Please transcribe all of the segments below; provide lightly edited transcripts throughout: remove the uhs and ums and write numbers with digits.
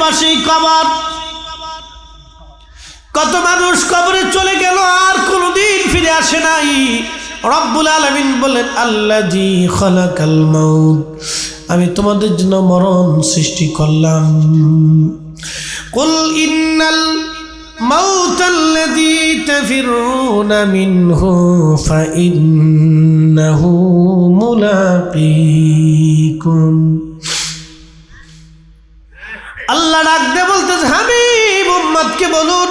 পাশেই কবর। কত মানুষ কবরে চলে গেল আর কোনোদিন ফিরে আসে নাই। রব্বুল আলামিন বলেন, আল্লাযী খালাকাল মাউত, আমি তোমাদের জন্য মরণ সৃষ্টি করলাম। কুল ইন্নাল মাউতাল্লাযী তাফিরুনা মিনহু ফাইন্নাহু মুলাকীকুম। আল্লাহ ডাক দিয়ে বলতেছে, হাবিব উম্মতকে বলুন,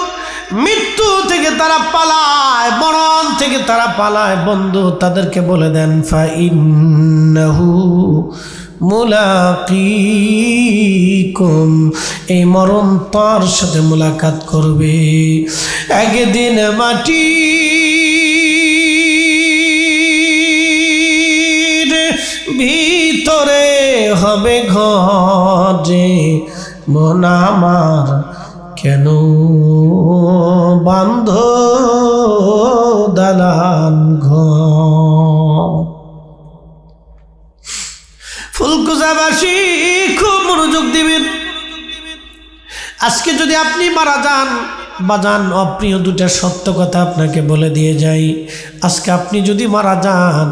মৃত্যু থেকে তারা পালায়, মরণ থেকে তারা পালায়। বন্ধু তাদেরকে বলে দেন, ফাইন্নাহু মুলাকীকুম, এই মরণ তার সাথে মুলাকাত করবে। একদিন মাটির ভিতরে হবে ঘরে, মন আমার কেন বান্ধ দালান ঘর। ফুলকুচাবাসী খুব মনোযোগ দিবেন। আজকে যদি আপনি মারা যান, বাজান অপ্রিয় দুটা সত্য কথা আপনাকে বলে দিয়ে যাই। আজকে আপনি যদি মারা যান,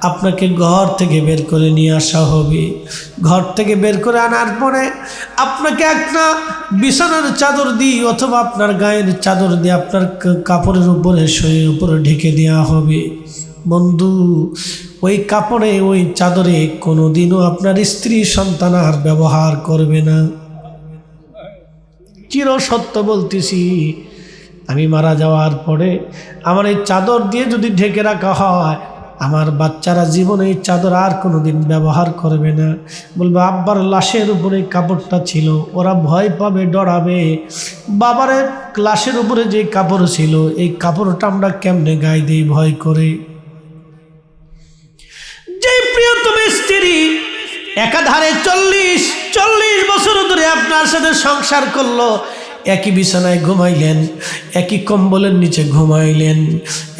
আপনাকে ঘর থেকে বের করে নিয়ে আসা হবে। ঘর থেকে বের করে আনার পরে আপনাকে একটা বিছানার চাদর দিয়ে অথবা আপনার গায়ের চাদর দিয়ে আপনার কাপড়ের উপরে শরীরের উপরে ঢেকে দেওয়া হবে। বন্ধু ওই কাপড়ে ওই চাদরে কোনোদিনও আপনার স্ত্রী সন্তান আর ব্যবহার করবে না। চির সত্য বলতেছি, আমি মারা যাওয়ার পরে আমার এই চাদর দিয়ে যদি ঢেকে রাখা হয়, আমার বাচ্চারা জীবনে এই চাদর আর কোনোদিন ব্যবহার করবে না। বলবে আব্বার লাশের উপরে কাপড়টা ছিল, ওরা ভয় পাবে, ডরাবে। বাবারের লাশের উপরে যে কাপড় ছিল, এই কাপড়টা আমরা কেমনে গায়ে দিই ভয় করে। যে প্রিয়তম স্ত্রী একাধারে 40 বছর ধরে আপনার সাথে সংসার করলো, একই বিছানায় ঘুমাইলেন, একই কম্বলের নিচে ঘুমাইলেন,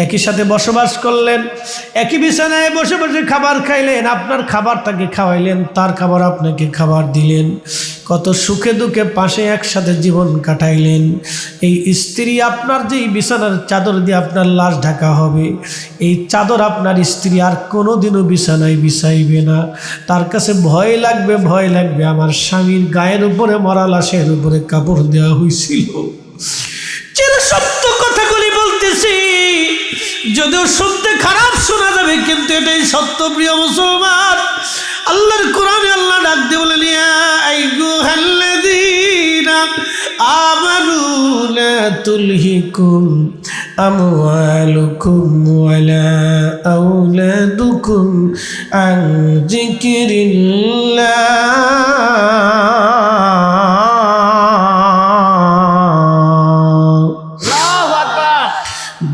একই সাথে বসবাস করলেন, একই বিছানায় বসে বসে খাবার খাইলেন, আপনার খাবার তাকে খাওয়াইলেন, তার খাবার আপনাকে খাবার দিলেন, কত সুখে দুঃখে পাশে একসাথে জীবন কাটাইলেন। এই স্ত্রী আপনার যেই বিছানার চাদর দিয়ে আপনার লাশ ঢাকা হবে, এই চাদর আপনার স্ত্রী আর কোনোদিনও বিছানায় বিছাইবে না। তার কাছে ভয় লাগবে, ভয় লাগবে আমার স্বামীর গায়ের উপরে মরা লাশের উপরে কাপড় দেওয়া হয়েছিল। চির সত্য কথাগুলি বলতেছি, যদিও শুনতে খারাপ শোনা যাবে, কিন্তু এটাই সত্য। প্রিয় মুসলমান, আল্লাহর কোরআনে আল্লাহ ডাক দিয়ে বলেন, ইয়া আইয়ুহাল্লাযীনা আমানু লা তুলহিকুম আমওয়ালুকুম ওয়ালা আওলাদুকুম আন যিকরিল্লাহ।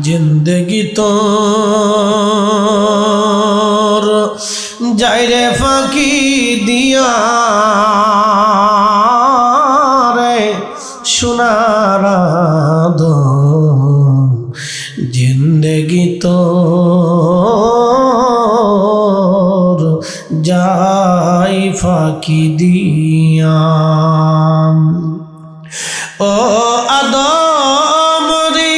জিন্দগি তোর যাইরে ফাঁকি দিয়া রে সোনার আদম, জিন্দগি তোর যাই ফাঁকি দিয়া। ও আদম রে,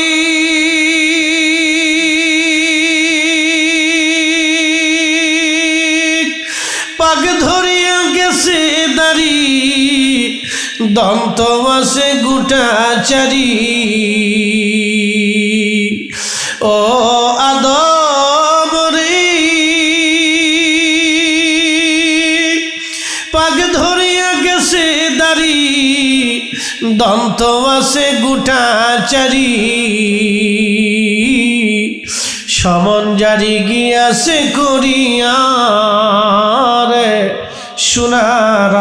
পাগ ধরিয়া গেছে দাড়ি, দন্ত আছে গুটাচারি। ও আদম রে, পাগ ধরিয়া গেছে দাড়ি, দন্ত আছে গুটাচারি। সমন জারি গিয়াছে করিয়া রে সোনার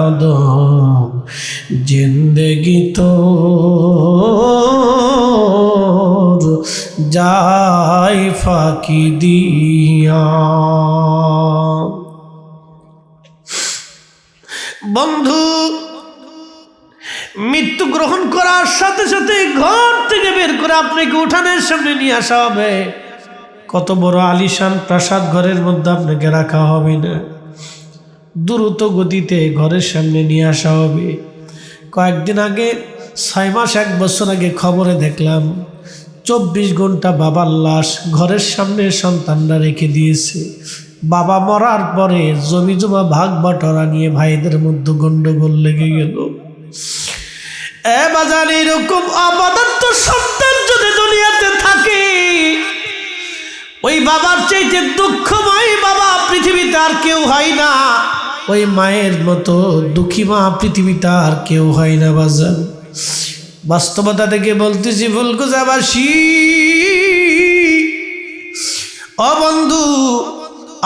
আদম, জিন্দগি তোর যাই ফাঁকি দিয়া। বন্ধু মৃত্যু গ্রহণ করার সাথে সাথে ঘর থেকে বের করে আপনাকে উঠানের সামনে নিয়ে আসা হবে। কত বড় আলিশান প্রাসাদ ঘরের মধ্যে আপনাকে রাখা হবে না, দ্রুত গতিতে ঘরের সামনে নিয়ে আসা হবে। কয়েকদিন আগে 6 মাস 1 বছর আগে খবরে দেখলাম 24 ঘন্টা বাবার লাশ ঘরের সামনে সন্তানরা রেখে দিয়েছে। বাবা মরার পরে জমি জমা ভাগ বাটোয়ারা নিয়ে ভাইদের মধ্যে গন্ডগোল লেগে গেল। বাজার এরকম অবাধ্য সন্তান যদি দুনিয়াতে থাকে, ওই বাবার চাইতে দুঃখময় বাবা পৃথিবীতে আর কেউ হয় না। ওই মায়ের মতো দুঃখী মা পৃথিবীতে আর কেউ হয় না বাজার। বাস্তবতা থেকে বলতেছি ফুলকুচাবাসী, ও বন্ধু,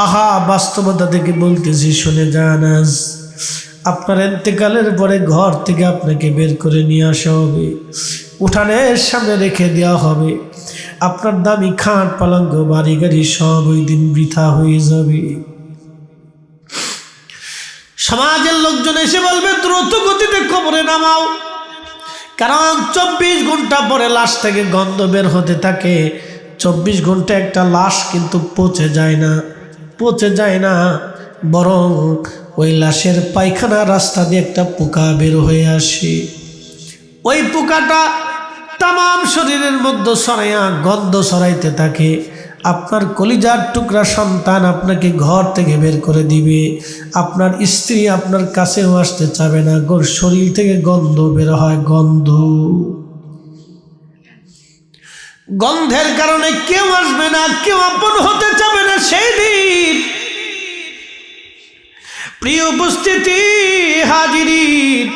আহা বাস্তবতা থেকে বলতেছি শুনে যান। আজ আপনার ইন্তেকালের পরে ঘর থেকে আপনাকে বের করে নিয়ে আসা হবে, উঠানের সামনে রেখে দেওয়া হবে। আপনার দামি খাট পালঙ্ক বাড়ি গাড়ি সব ওই দিন বৃথা হয়ে যাবে। সমাজের লোকজন এসে বলবে দ্রুত গতিতে কবরে নামাও, কারণ 24 ঘন্টা পরে লাশ থেকে গন্ধ বের হতে থাকে। 24 ঘন্টা একটা লাশ কিন্তু পচে যায় না, বরং ওই লাশের পায়খানা রাস্তা দিয়ে একটা পোকা বের হয়ে আসে। ওই পোকাটা তাম শরীরের মধ্যে ছড়াইয়া গন্ধ ছড়াইতে থাকে। আপনার কলিজার টুকরা সন্তান আপনাকে ঘর থেকে বের করে দিবে। আপনার স্ত্রী আপনার কাছেও আসতে চাবে না, গোর শরীর থেকে গন্ধ বের হয়। গন্ধের কারণে কেউ আসবে না, কেউ আপন হতে চাবে না। সেই দিন প্রিয় উপস্থিতি হাজিরিন,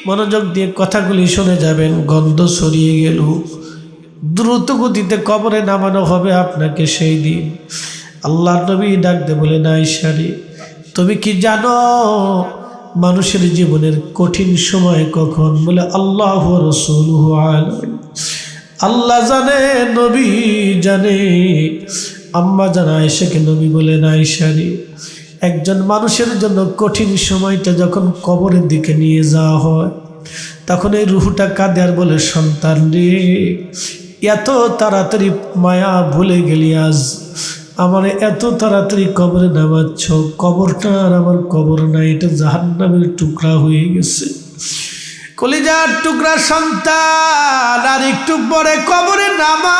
মনোযোগ দিয়ে কথাগুলি শুনে যাবেন। গন্ধ ছড়িয়ে গেল, দ্রুত গতিতে কবরে নামানো হবে আপনাকে। সেই দিন আল্লাহ নবী ডাকতে বলেন, আয়েশা রে, তুমি কি জানো মানুষের জীবনের কঠিন সময় কখন? বলে আল্লাহ রাসূলুহু আলাইহি, আল্লাহ জানে, নবী জানে। আম্মা জানা আয়েশাকে নবী বলেন, আয়েশা রে, একজন মানুষের জন্য কঠিন সময়টা যখন কবরের দিকে নিয়ে যাওয়া হয়, তখন এই রুহটা কাঁদে আর বলে, সন্তান রে, এত তাড়াতাড়ি মায়া ভুলে গেলি, আজ আমার এত তাড়াতাড়ি কবরে নামাচ্ছ। কবরটা আর আমার কবর না, এটা জাহান্নামের টুকরা হয়ে গেছে। কলিজার টুকরা সন্তান, আর একটু পরে কবরে নামা।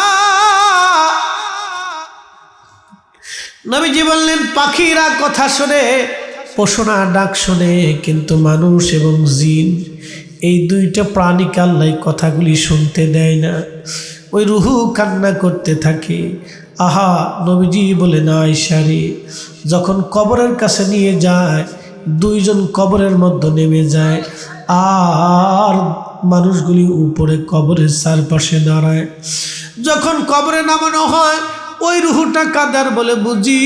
নবীজি বললেন, পাখিরা কথা শোনে, পশুরা ডাক শোনে, কিন্তু মানুষ এবং জিন এই দুইটা প্রাণীকে আল্লাহ কথাগুলি শুনতে দেয় না। ওই রুহু কান্না করতে থাকে। আহা, নবীজি বলে, না আয়েশা রে, যখন কবরের কাছে নিয়ে যায়, দুইজন কবরের মধ্যে নেমে যায়, আর মানুষগুলি উপরে কবরের চারপাশে দাঁড়ায়। যখন কবরে নামানো হয়, ওই রুহুটা কাদার বলে, বুঝি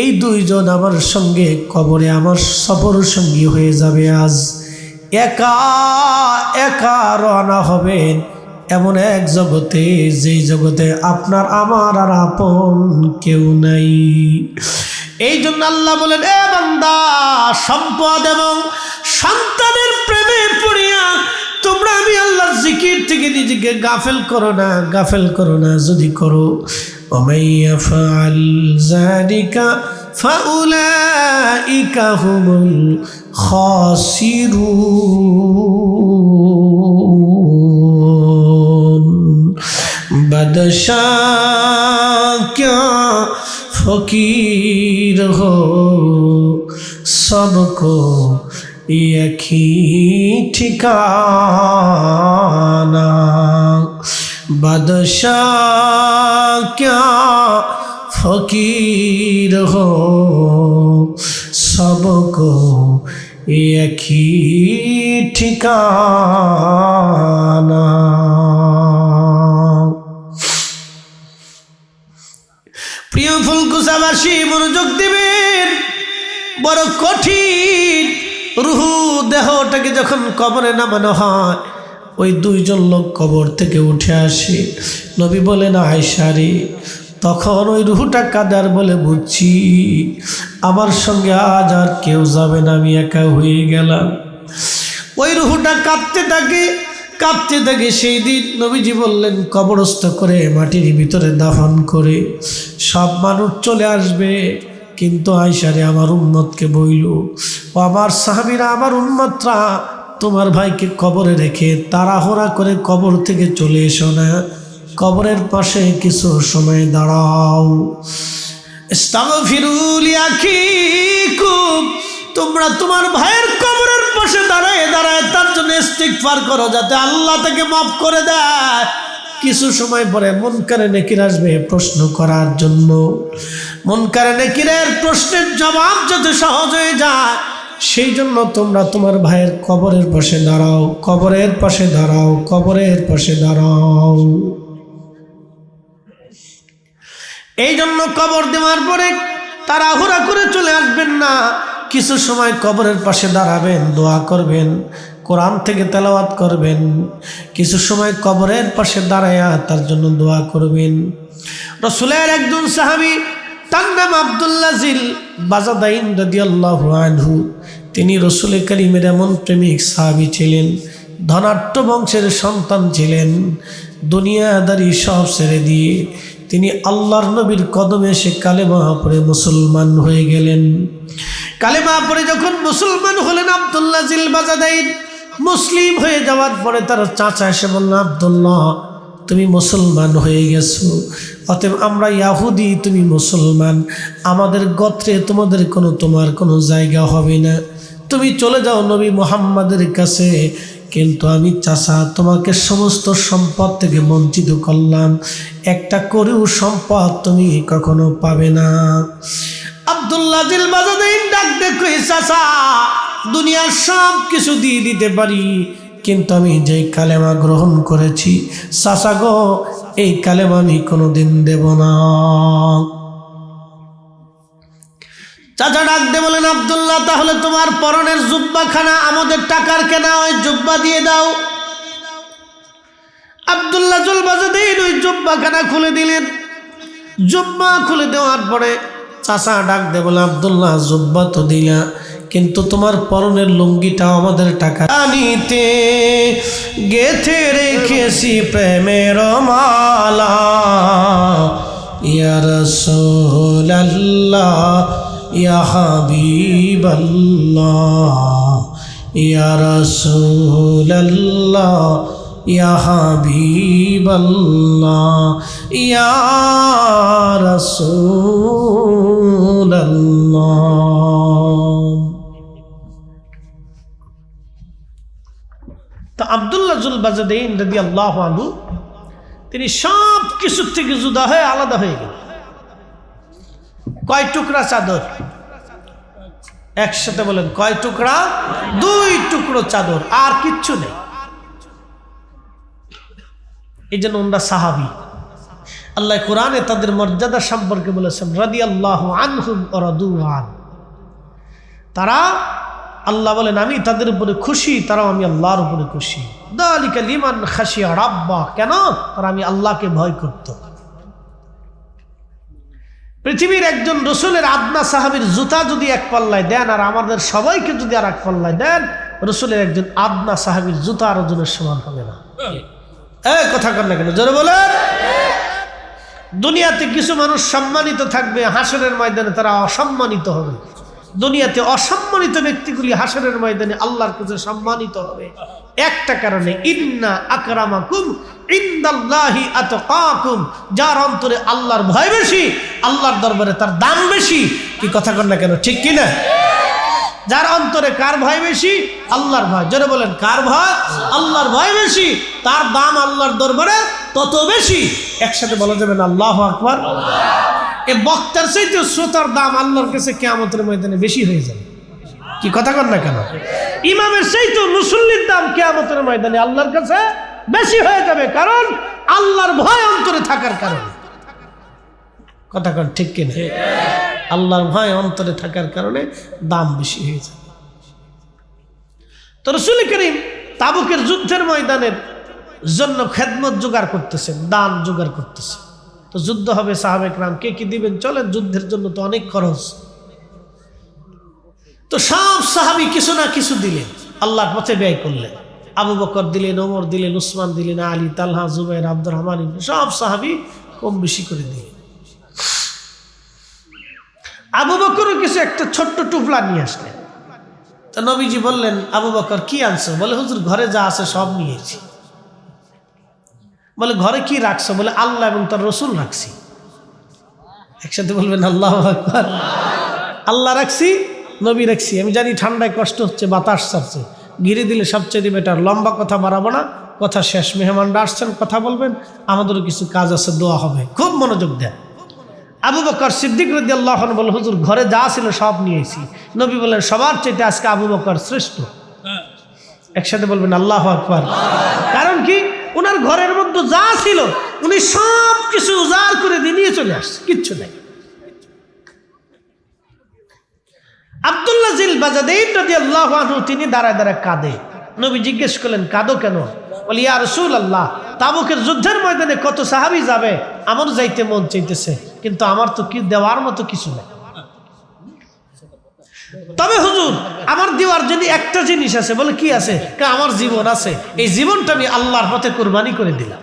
এই দুইজন আমার সঙ্গে কবরে আমার সফর সঙ্গী হয়ে যাবে। আজ একা একা রওনা হবেন এমন এক জগতে, যেই জগতে আপনার আমার আর আপন কেউ নাই। এই জন্য আল্লাহ বলেন, এ বান্দা, সম্পদ এবং সন্তানের প্রেমে পড়িয়া তোমরা আমি আল্লাহর জিকির থেকে নিজেকে গাফেল করো না। যদি করো, ومن يفعل ذلك فأولئك هم الخاسرون। बादशाह क्या फकीर हो, सबको एक ही ठिकाना। बादशाह क्या फकीर हो, सबको एक ही ठिकाना। প্রিয় ফুলকুচাবাসী, মনোযোগ দিবেন। বড় কঠিন রুহু দেহটাকে যখন কবরে নামানো হয়, ওই দুইজন লোক কবর থেকে উঠে আসে। নবী বলেন, আয়েশা রে, তখন ওই রুহুটা কাদার বলে, বুঝছি আমার সঙ্গে আজ আর কেউ যাবে না, আমি একা হয়ে গেলাম। ওই রুহুটা কাঁদতে থাকে। সেই দিন নবীজি বললেন, কবরস্থ করে মাটির ভিতরে দাফন করে সব মানুষ চলে আসবে, কিন্তু আয়েশা রে, আমার উম্মতকে বইল, ও আমার সাহাবীরা, আমার উম্মতরা তোমার ভাইকে কবরে রেখে তাড়াহুড়া করে কবর থেকে চলে এসো না, কবরের পাশে কিছু সময় দাঁড়াও। ইস্তাগফিরু লিআখিকুম, তোমরা তোমার ভাইয়ের কবরের পাশে দাঁড়ায় দাঁড়ায় তার জন্য ইস্তিগফার করো, যাতে আল্লাহ তাকে মাফ করে দেয়। কিছু সময় পরে মুনকারে নেকির আসবে প্রশ্ন করার জন্য। মুনকারে নেকিরের প্রশ্নের জবাব যাতে সহজ হয়ে যায়, সেই জন্য তোমরা তোমার ভাইয়ের কবরের পাশে দাঁড়াও, কবরের পাশে দাঁড়াও, কবরের পাশে দাঁড়াও। এই জন্য কবর দেওয়ার পরে তাড়াহুড়া করে চলে আসবেন না, কিছু সময় কবরের পাশে দাঁড়াবেন, দোয়া করবেন, কোরআন থেকে তেলাওয়াত করবেন, কিছু সময় কবরের পাশে দাঁড়ায়া তার জন্য দোয়া করবেন। রাসূলের একজন সাহাবী, তার নাম আব্দুল্লাহ জিল বাজাদাইন রাদিয়াল্লাহু আনহু, তিনি রাসূল কারীমের এমন প্রেমিক সাহাবী ছিলেন, ধনাঢ্য বংশের সন্তান ছিলেন। দুনিয়াদারি সব ছেড়ে দিয়ে তিনি আল্লাহর নবীর কদমে এসে কালেমা পড়ে মুসলমান হয়ে গেলেন। কালেমা পড়ে যখন মুসলমান হলেন আব্দুল্লাহ জিল বাজাদাইন, মুসলিম হয়ে যাওয়ার পরে তার চাচা এসে বলল, আব্দুল্লাহ তুমি মুসলমান হয়ে গেছো, অতএব আমরা ইয়াহুদি, তুমি মুসলমান, আমাদের গোত্রে তোমার কোনো জায়গা হবে না, তুমি চলে যাও নবী মুহাম্মাদের কাছে। কিন্তু আমি চাচা তোমাকে সমস্ত সম্পদ থেকে বঞ্চিত করলাম, একটা করেও সম্পদ তুমি কখনো পাবে না। আব্দুল্লাহ জিল বাজাদাইন ডাক দেখো, চাচা দুনিয়ার সব কিছু দিয়ে দিতে পারি, কিন্তু আমি যে কালেমা গ্রহণ করেছি চাচা গো, এই কালেমা আমি কোনোদিন দেব না। চাচা ডাক দে বলেন, আব্দুল্লাহ তাহলে তোমার পরনের জুব্বাখানা আমাদের টাকার কেনা, ওই জুব্বা দিয়ে দাও। আব্দুল্লাহ জিল বাজাদাইন ওই জুব্বাখানা খুলে দিলেন। জুব্বা খুলে দেওয়ার পরে চাচা ডাক দে বলে, আব্দুল্লাহ জুব্বা তো দিলা, কিন্তু তোমার পরনের লুঙ্গিটা আমাদের টাকা আনিতে গেথে রেখেছি প্রেমের মালা। ইয়া রাসূলুল্লাহ ইয়া হাবিবাল্লাহ, ইয়া রাসূলুল্লাহ ইয়া হাবিবাল্লাহ, ইয়া রাসূলুল্লাহ। তো আব্দুল্লাহ জিল বাজাদাইন রাদিয়াল্লাহু আনহু তিনি সব কিছুর থেকে জুদা হয়ে আলাদা হয়ে গেলেন। কয় টুকরা চাদর? একসাথে বলেন, কয় টুকরা? 2 টুকরো চাদর, আর কিচ্ছু নেই। এই জন্য ওনারা সাহাবী। আল্লাহ কোরআনে তাদের মর্যাদা সম্পর্কে বলেছেন, রাদিয়াল্লাহু আনহুম ওয়া রাদু আন। তারা, আল্লাহ বলেন আমি তাদের উপরে খুশি, তারাও আমি আল্লাহর উপরে খুশি। যালিকা লিমান খাশিয়া রাব্বা, কেন? তারা আমি আল্লাহকে ভয় করত। পৃথিবীর একজন রাসূলের আদনা সাহাবীর জুতা যদি এক পাল্লায় দেন, আর আমাদের সবাইকে যদি আর এক পাল্লায় দেন, রাসূলের একজন আদনা সাহাবীর জুতা আর ওজনের সমান হবে না। কথা কর না কেন, জোরে বলেন। দুনিয়াতে কিছু মানুষ সম্মানিত থাকবে, হাসরের ময়দানে তারা অসম্মানিত হবে। দুনিয়াতে অসম্মানিত ব্যক্তিগুলি হাসরের ময়দানে আল্লাহর কাছে সম্মানিত হবে একটা কারণে, ইন্না আকরামাকুম ইনদাল্লাহি আতকাকুম, যার অন্তরে আল্লাহর ভয় বেশি, আল্লাহর দরবারে তার দাম বেশি। কি কথা কর না কেন, ঠিক কি না? যার অন্তরে কার ভয় বেশি? আল্লাহর ভয়। জোরে বলেন, কার ভয়? আল্লাহর ভয় বেশি, তার দাম আল্লাহর দরবারে তত বেশি। একসাথে বলা যাবে না আল্লাহু আকবার। এই বক্তার চাইতে শ্রোতার দাম আল্লাহর কাছে কিয়ামতের ময়দানে বেশি হয়ে যাবে। কি কথা কর না কেন? ইমামের চাইতে মুসল্লির দাম কিয়ামতের ময়দানে আল্লাহর কাছে বেশি হয়ে যাবে, কারণ আল্লাহর ভয় অন্তরে থাকার কারণে। কথা কন, ঠিক কিনা? আল্লাহর ভয় অন্তরে থাকার কারণে দাম বেশি হয়ে যায়। তো রাসূল করিম তাবুকের যুদ্ধের ময়দানের জন্য খেদমত জোগাড় করতেছেন, দান জোগাড় করতেছেন। তো যুদ্ধ হবে, সাহাবে کرام কে কি দিবেন, চলেন যুদ্ধের জন্য তো অনেক খরচ। তো সব সাহাবী কিছু না কিছু দিলেন, আল্লাহর পথে ব্যয় করলেন। আবু বকর দিলেন, ওমর দিলেন, উসমান দিলেন, আলী, তালহা, জুবাইর, আব্দুর রহমান, সব সাহাবী কম বেশি করে দিলেন। আবু বকরও কিছু একটা ছোট্ট টুপলা নিয়ে আসলেন। তো নবীজি বললেন, আবু বকর কি আনছো? বলে হুজুর ঘরে যা আছে সব নিয়েছি। বলে ঘরে কি রাখছো? বলে আল্লাহ এবং তার রসুল রাখছি। একসাথে বলবেন আল্লাহু আকবার। আল্লাহ রাখছি, নবী রাখছি। আমি জানি ঠান্ডায় কষ্ট হচ্ছে, বাতাস ছাড়ছে, ঘিরে দিলে সবচেয়ে বেটার। লম্বা কথা বাড়াবো না, কথা শেষ। মেহমানরা আসছেন, কথা বলবেন, আমাদেরও কিছু কাজ আছে, দোয়া হবে, খুব মনোযোগ দেন। আবু বকর সিদ্দিক রাদিয়াল্লাহু আনহু বলে হুজুর ঘরে যা ছিল সব নিয়েছি। নবী বললেন সবার চাইতে আজকে আবু বকর শ্রেষ্ঠ। একসাথে বলবেন আল্লাহু আকবার। কারণ কি? ওনার ঘরের মধ্যে যা ছিল উনি সব কিছু উজাড় করে দিয়ে নিয়ে চলে আসছে, কিচ্ছু নাই। আব্দুল্লাহ জিল বাজাদাইন রাদিয়াল্লাহু আনহু তিনি দাঁড়ায় দাঁড়ায় কাঁদে। নবী জিজ্ঞেস করলেন কাঁদো কেন? বলে ইয়া রাসূলুল্লাহ, তাবুকের যুদ্ধের ময়দানে কত সাহাবী যাবে, আমার যাইতে মন চাইতেছে, কিন্তু আমার তো কি দেওয়ার মতো কিছু নেই। তবে হুজুর আমার দেওয়ার জন্য একটা জিনিস আছে। বলে কি আছে? আমার জীবন আছে, এই জীবনটা আমি আল্লাহর পথে কুরবানি করে দিলাম।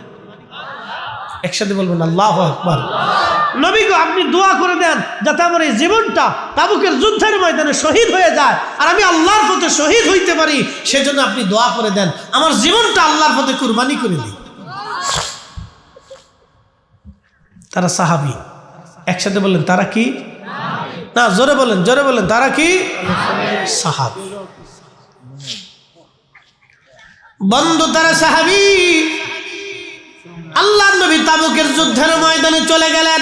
একসাথে বলবেন আল্লাহু আকবার। নবী গো আপনি দোয়া করে দেন যাতে আমার এই জীবনটা তাবুকের যুদ্ধের ময়দানে শহীদ হয়ে যায় আর আমি আল্লাহর পথে শহীদ হইতে পারি, সেজন্য আপনি দোয়া করে দেন আমার জীবনটা আল্লাহর পথে কুরবানি করে দিই। তারা সাহাবী। একসাথে বললেন তারা কি? না, জোরে বলেন, জোরে বলেন, তারা কি? সাহাবী। বন্ধু তারা সাহাবী। আল্লাহর নবী তাবুকের যুদ্ধের ময়দানে চলে গেলেন।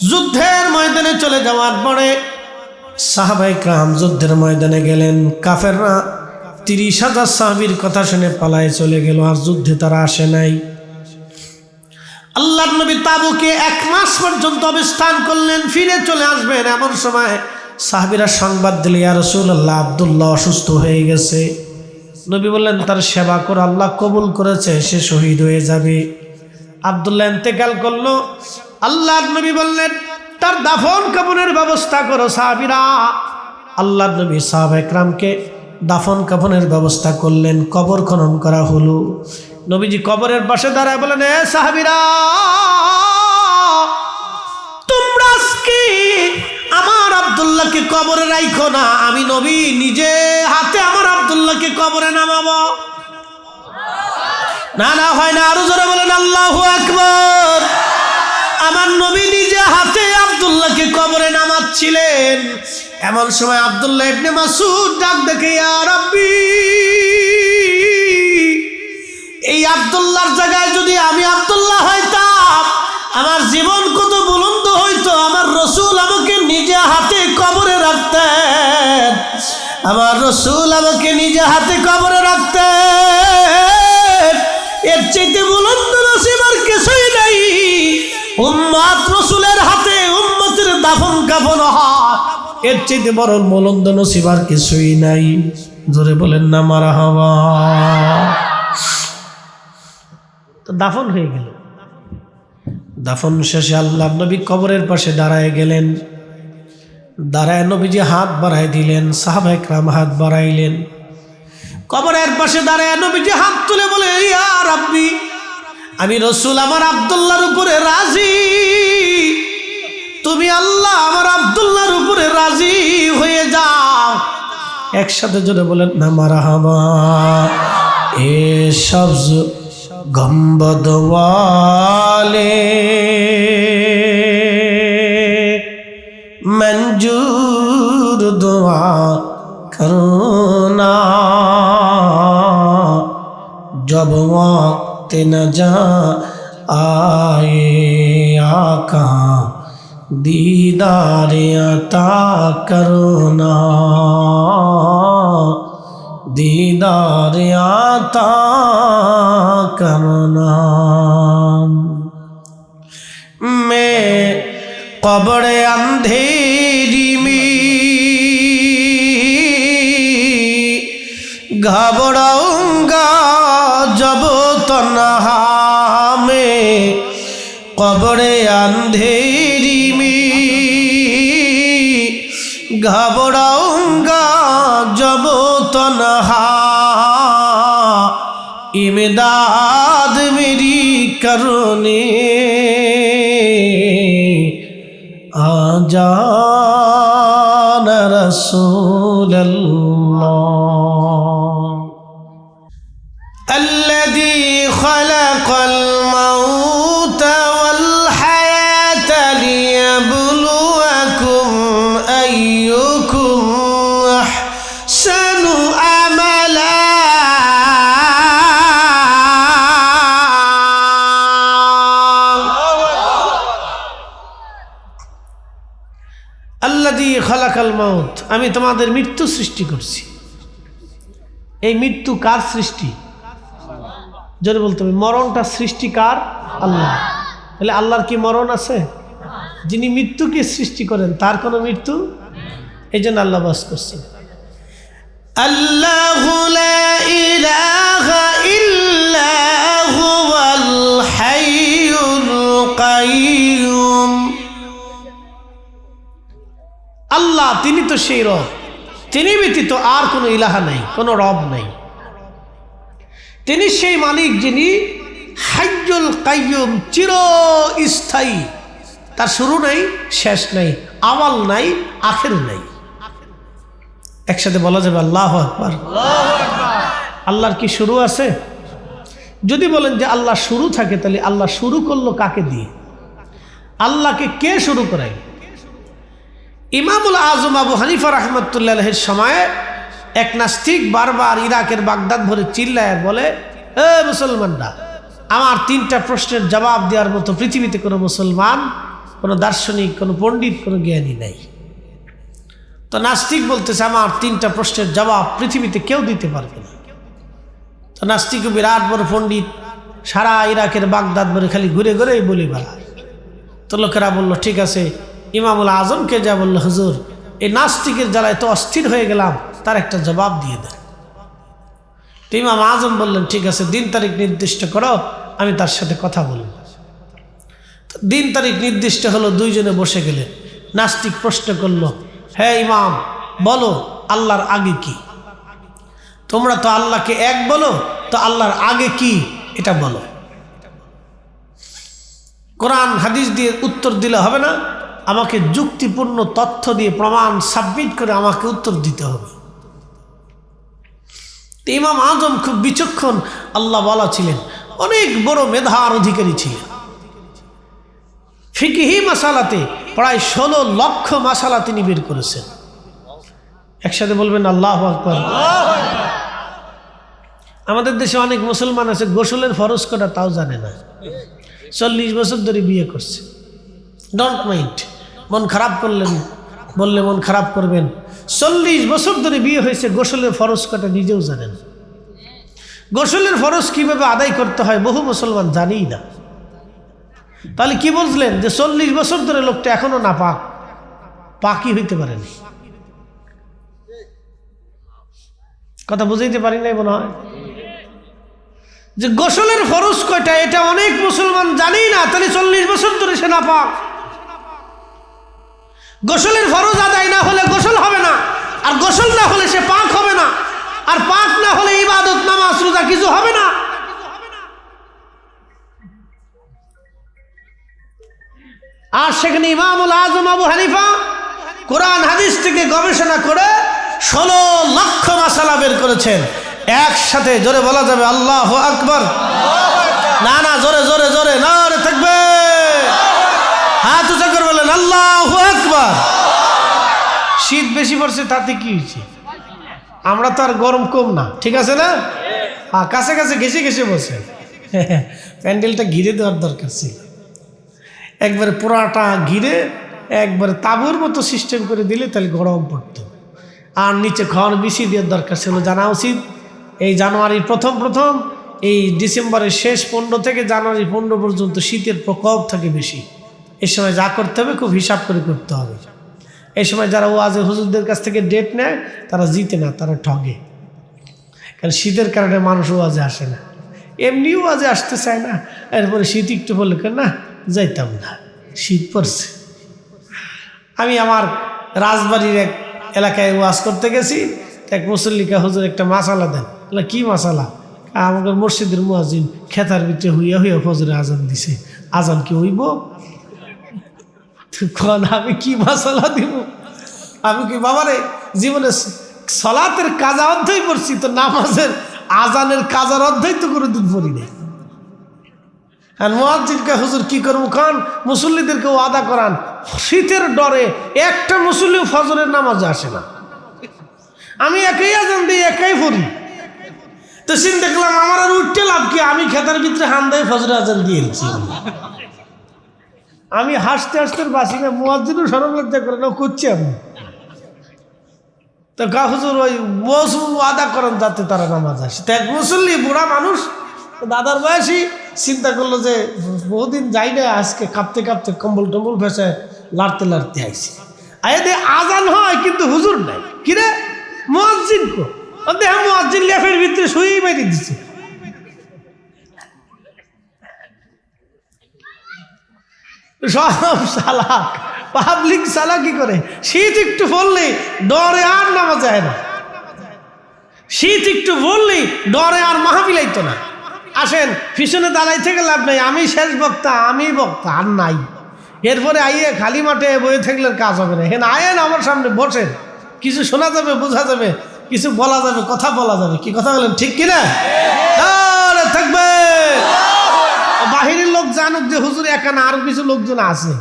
যুদ্ধের ময়দানে চলে যাওয়ার পরে সাহাবায়ে কেরাম যুদ্ধের ময়দানে গেলেন। কাফেররা 30,000 সাহাবীর কথা শুনে পালায়ে চলে গেল, আর যুদ্ধে তারা আসে নাই। আল্লাহর নবী তাবুকে 1 মাস পর্যন্ত অবস্থান করলেন, ফিরে চলে আসবেন। এমন সময় সাহাবীরা সংবাদ দিল, ইয়া রাসূলুল্লাহ আব্দুল্লাহ অসুস্থ হয়ে গেছে। নবী বললেন তার সেবা করে আল্লাহ কবুল করেছে, সে শহীদ হয়ে যাবে। আব্দুল্লাহ ইন্তেকাল করলো। আল্লাহর নবী বললেন তার দাফন কাফনের ব্যবস্থা করো। সাহাবীরা আল্লাহর নবী সাহাবায়ে কেরামকে দাফন কাফনের ব্যবস্থা করলেন। কবর খনন করা হলো। নবীজি কবরের পাশে দাঁড়ায় বলেন, এ সাহাবীরা তোমরা আজকে আমার আব্দুল্লাহকে কবরে রাখো না, আমি নবী নিজে হাতে আমার আব্দুল্লাহকে কবরে নামাবো। না না হয় না, আরো জোরে বলেন আল্লাহু আকবার। আমার নবী নিজে হাতে আব্দুল্লাহকে কবরে নামাচ্ছিলেন। এমন সময় আব্দুল্লাহ ইবনে মাসউদ ডাক দেখে, ইয়া রাব্বি, এই আব্দুল্লাহর জায়গায় যদি আমি আব্দুল্লাহ হইতাম আমার জীবন কত বুলন্দ হইতো। আমার রাসূল আমাকে নিজে হাতে কবরে রাখতেন, আমার রাসূল আমাকে নিজে হাতে কবরে রাখতেন। এর চাইতে বুলন্দ নসিব আর কিছুই নাই। উম্মত রাসূলের হাতে উম্মতের দাফন কাফন হয়, এর চাইতে বড় বুলন্দ নসিব আর কিছুই নাই। জোরে বলেন না মারহাবা। তো দাফন হয়ে গেল। দাফন শেষে আল্লাহর নবী কবরের পাশে দাঁড়ায় গেলেন। দাঁড়ায় নবীজি হাত বাড়ায় দিলেন, সাহাবায়ে কেরাম হাত বাড়াইলেন। কবরের পাশে দাঁড়ায় নবীজি হাত তুলে বলে, ইয়া রাব্বি, আমি রাসূল আমার আব্দুল্লাহর উপরে রাজি। তুমি আল্লাহ আমার আব্দুল্লাহর উপরে রাজি হয়ে যাও। একসাথে জোরে বলেন না মারহাবা। এ সবজ গম্বদ ওয়ালে मंजूर दुआ करना, जब वक्त न जा आए आका दीदार अता करना, दीदार अता करना। मैं कब्र अंधेरी में घबराऊंगा जब तन्हा में, कब्र अंधेरी में घबराऊंगा जब तन्हा, इमदाद मेरी करने आ जाना রাসূলুল্লাহ الذي خلق الموت والحياة ليبلوكم أيكم أحسن عملا الذي خلق الموت আমি তোমাদের মৃত্যু সৃষ্টি করছি। এই মৃত্যু কার সৃষ্টি? জোরে বলতে হবে, মরণটা সৃষ্টি কার? আল্লাহ। তাহলে আল্লাহর কি মরণ আছে? যিনি মৃত্যুকে সৃষ্টি করেন তার কোনো মৃত্যু? এই জন্য আল্লাহ বাস করছেন আল্লাহু লা ইলাহা ইল্লা হুয়াল হাইয়ুল কাইয়ুম। আল্লাহ তিনি তো সেই রব, তিনি ব্যতীত আর কোনো ইলাহা নাই, কোনো রব নাই। তিনি সেই মালিক যিনি হাইয়ুল কাইয়ুম, চিরস্থায়ী, তার শুরু নাই, শেষ নাই, আওয়াল নাই, আখের নাই। একসাথে বলা যাবে আল্লাহু আকবার। আল্লাহর কি শুরু আছে? যদি বলেন যে আল্লাহ শুরু থাকে, তাহলে আল্লাহ শুরু করলো কাকে দিয়ে? আল্লাহকে কে শুরু করায়? ইমামুল আজম আবু হানিফা রাহমাতুল্লাহ আলাইহির সময়ে এক নাস্তিক বারবার ইরাকের বাগদাদ ভরে চিল্লায় বলে, এ মুসলমানরা, আমার 3টা প্রশ্নের জবাব দেওয়ার মতো পৃথিবীতে কোনো মুসলমান, কোনো দার্শনিক, কোনো পণ্ডিত, কোনো জ্ঞানী নাই। তো নাস্তিক বলতেছে, আমার 3টা প্রশ্নের জবাব পৃথিবীতে কেউ দিতে পারবে না। তো নাস্তিক বিরাট বড় পণ্ডিত, সারা ইরাকের বাগদাদ ভরে খালি ঘুরে ঘুরেই বলি বেড়ায়। তো লোকেরা বলল, ঠিক আছে, ইমামুল আজমকে যা বলল, হুজুর এই নাস্তিকের জ্বালায় তো অস্থির হয়ে গেলাম, তার একটা জবাব দিয়ে দেন। তো ইমাম আজম বললেন, ঠিক আছে, দিন তারিখ নির্দিষ্ট করো, আমি তার সাথে কথা বলব। দিন তারিখ নির্দিষ্ট হলো, দুইজনে বসে গেলেন। নাস্তিক প্রশ্ন করলো, হ্যাঁ ইমাম বলো, আল্লাহর আগে কি? তোমরা তো আল্লাহকে এক বলো, তো আল্লাহর আগে কি এটা বলো। কোরআন হাদিস দিয়ে উত্তর দিলে হবে না, আমাকে যুক্তিপূর্ণ তথ্য দিয়ে প্রমাণ সাবমিট করে আমাকে উত্তর দিতে হবে। ইমাম আজম খুব বিচক্ষণ আল্লাহ বলা ছিলেন, অনেক বড় মেধার অধিকারী ছিলেন। ফিকহি মাসালাতে প্রায় 16 লক্ষ মাসালা তিনি বের করেছেন। একসাথে বলবেন আল্লাহু আকবার। আমাদের দেশে অনেক মুসলমান আছে গোসলের ফরজ কটা তাও জানে না, 40 বছর ধরে বিয়ে করছে। ডোন্ট মাইন্ড, মন খারাপ করলেন, বললে মন খারাপ করবেন। 40 বছর ধরে বিয়ে হয়েছে, গোসলের ফরজ কটা নিজেও জানেন। গোসলের ফরজ কিভাবে আদায় করতে হয় বহু মুসলমান জানেই না। তাহলে কি বুঝলেন যে 40 বছর ধরে লোকটা এখনো না পাকই হইতে পারেনি? কথা বুঝাইতে পারি নাই মনে হয়। যে গোসলের ফরজ কয়টা এটা অনেক মুসলমান জানেই না, তাহলে 40 বছর ধরে সে না পাক। গোসলের ফরজ আদায় না হলে গোসল হবে না, আর গোসল না হলে সে পাক হবে না, আর পাক না হলে ইবাদত নামাজ রোজা কিছু হবে না। আর সেখানে ইমামুল আজম আবু হানিফা কোরআন হাদিস থেকে গবেষণা করে 16 লক্ষ মাসালা বের করেছেন। একসাথে জোরে বলা যাবে আল্লাহু আকবার। না না, জোরে জোরে জোরে নারে তাকবীর, হাত উঁচা করে বলেন আল্লাহু আকবার। শীত বেশি পড়ছে তাতে কি হয়েছে? আমরা তো আর গরম কম না, ঠিক আছে না? কাছে কাছে ঘেসে ঘেসে বসে প্যান্ডেলটা ঘিরে দেওয়ার দরকার ছিল। একবারে পুরাটা ঘিরে একবারে তাঁবুর মতো সিস্টেম করে দিলে তাহলে গরম পড়তো। আর নিচে খড় বিছিয়ে দেওয়ার দরকার ছিল। জানা উচিত এই জানুয়ারির প্রথম এই ডিসেম্বরের শেষ 15 থেকে জানুয়ারি 15 পর্যন্ত শীতের প্রকোপ থাকে বেশি। এই সময় যা করতে হবে খুব হিসাব করে করতে হবে। এই সময় যারা ওয়াজে হুজুরদের কাছ থেকে ডেট নেয় তারা জিতে না, তারা ঠগে। কারণ শীতের কারণে মানুষ ওয়াজে আসে না, এমনিও ওয়াজে আসতে চায় না। এরপরে শীত একটু বললে না যাইতাম না, শীত পড়ছে। আমি আমার রাজবাড়ির এক এলাকায় ওয়াজ করতে গেছি, এক মুসল্লিকা হুজুর একটা মাসালা দেন। কি মাসালা? আমাদের মসজিদের মুয়াজ্জিন খেতার ভিতরে হইয়া হইয়া ফজরে আজান দিছে, আজান কি হইব? আমি কি মাসালা দিব? আমি কি বাবারে জীবনে সালাতের কাজা অধ্যায় পড়ছি, তো নামাজের আজানের কাজার অধ্যায় তো কোনোদিন পড়ি নাই। আর মুয়াজ্জিনকে হুজুর কি করবো খান, মুসল্লিদেরকে ওয়াদা করান, শীতের ডরে একটা মুসল্লিও ফজরের নামাজে আসে না, আমি একাই আজান দিই একাই পড়ি। তো চিন্তা দেখলাম আমার আর উঠতে লাভ কি, আমি খেতার ভিতরে হান দিয়ে ফজরের আজান দিয়েছি। আমি হাসতে হাসতে বাসি না, মুয়াজ্জিনও শরম লজ্জা করে না, করছি আমি। তো গা হুজুর ওই ওয়াদা করেন যাতে তারা নামাজ আসে। তো এক মুসল্লি বুড়া মানুষ, দাদার বয়সী, চিন্তা করলো যে বহুদিন যাই না, আজকে কাঁপতে কাঁপতে কম্বল টম্বল ভেসে লাড়তে লাড়তে আইসি। আরে আজান হয় কিন্তু হুজুর নাই, কিরে মুয়াজ্জিন কো? দেখ মুয়াজ্জিন লেফের ভিতরে শুয়েই মেরে দিচ্ছে। সব সালাক, পাবলিক সালাকি করে। শীত একটু বললে ডরে আর নামা যায় না, শীত একটু বললেই ডরে আর মাহফিলাইতো না। আসেন পিছনে দাঁড়াই থেকে লাভ নাই, আমি শেষ বক্তা, আমি বক্তা আর নাই। এরপরে আইয়ে খালি মাঠে বয়ে থাকলে কাজ হবে না। হেন আয়েন আমার সামনে বসেন, কিছু শোনা যাবে, বোঝা যাবে, কিছু বলা যাবে, কথা বলা যাবে। কি কথা বলেন ঠিক কিনা? থাকবে বাহিরের লোক জানুক যে হুজুর একা না, আরো কিছু লোকজন আছে।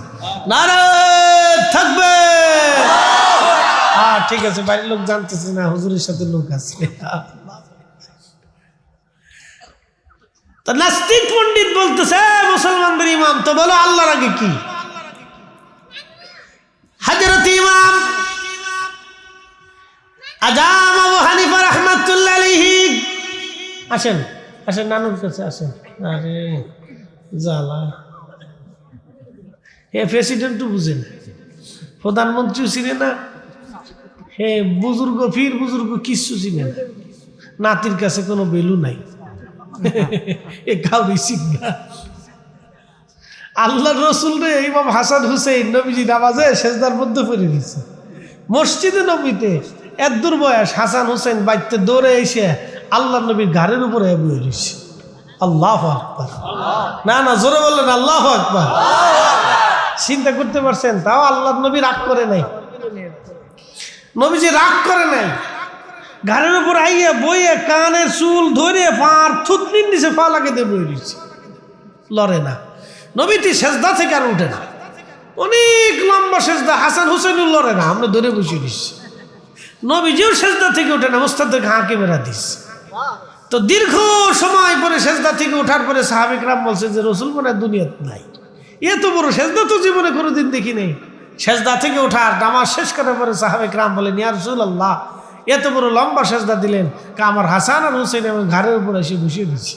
না রে থাকবে, ঠিক আছে, বাড়ির লোক জানতেছে না হুজুরের সাথে লোক আছে। নাস্তিক পণ্ডিত বলতেছে মুসলমানদের ইমাম, তো বলো আল্লাহর আগে কি? হযরত ইমাম আজম আবু হানিফা রাহমাতুল্লাহ আলাইহি, আসেন আসেন নানুর কাছে আসেন। আরে জ্বালা, হে প্রেসিডেন্টও বুঝে না, প্রধানমন্ত্রীও চিনে না, হে বুজুর্গ ফির বুজুর্গ কিচ্ছু চিনে না, নাতির কাছে কোনো ভ্যালু নাই। এ কাউরি চিনে না। আল্লাহ রসুল রে ইমাম হাসান হুসেইন নবীজি নামাজে সেজদার মধ্যে পড়ে দিচ্ছে মসজিদে নবীতে। এত দূর বয়স, হাসান হুসেন বাইতে দৌড়ে এসে আল্লাহ নবীর ঘাড়ের উপরে বয়ে দিচ্ছে। আল্লাহু আকবার, না না জোরে বললেন আল্লাহু আকবার। চিন্তা করতে পারছেন? তাও আল্লাহ নবী রাগ করে নাই, নবীজি রাগ করে নাই। ঘাড়ের উপর আইয়া বইয়ে কানের চুল ধরে পার থুতনির নিচে পা লাগাতে বয়ে দিচ্ছে, লড়ে না। নবীটি সেজদা থেকে আর উঠে না, অনেক লম্বা সেজদা। হাসান হুসেনও লড়ে না, আমরা ধরে বসিয়ে দিচ্ছি। নবীজিও সেজদা থেকে উঠে না, মুস্তাদের হাঁকে মেরা দিচ্ছে। তো দীর্ঘ সময় পরে সেজদা থেকে ওঠার পরে সাহাবিকরাম বলছে যে রসুল মনে দুনিয়াত নাই, এত বড় সেজদা তো জীবনে কোনোদিন দেখি নেই। সেজদা থেকে ওঠার নামাজ শেষ করার পরে সাহাবিকরাম বলেন ইয়া রাসূলুল্লাহ, এত বড় লম্বা সেজদা দিলেন, আমার হাসান আর হুসেন এবং ঘাড়ের উপরে এসে বসিয়ে দিচ্ছি।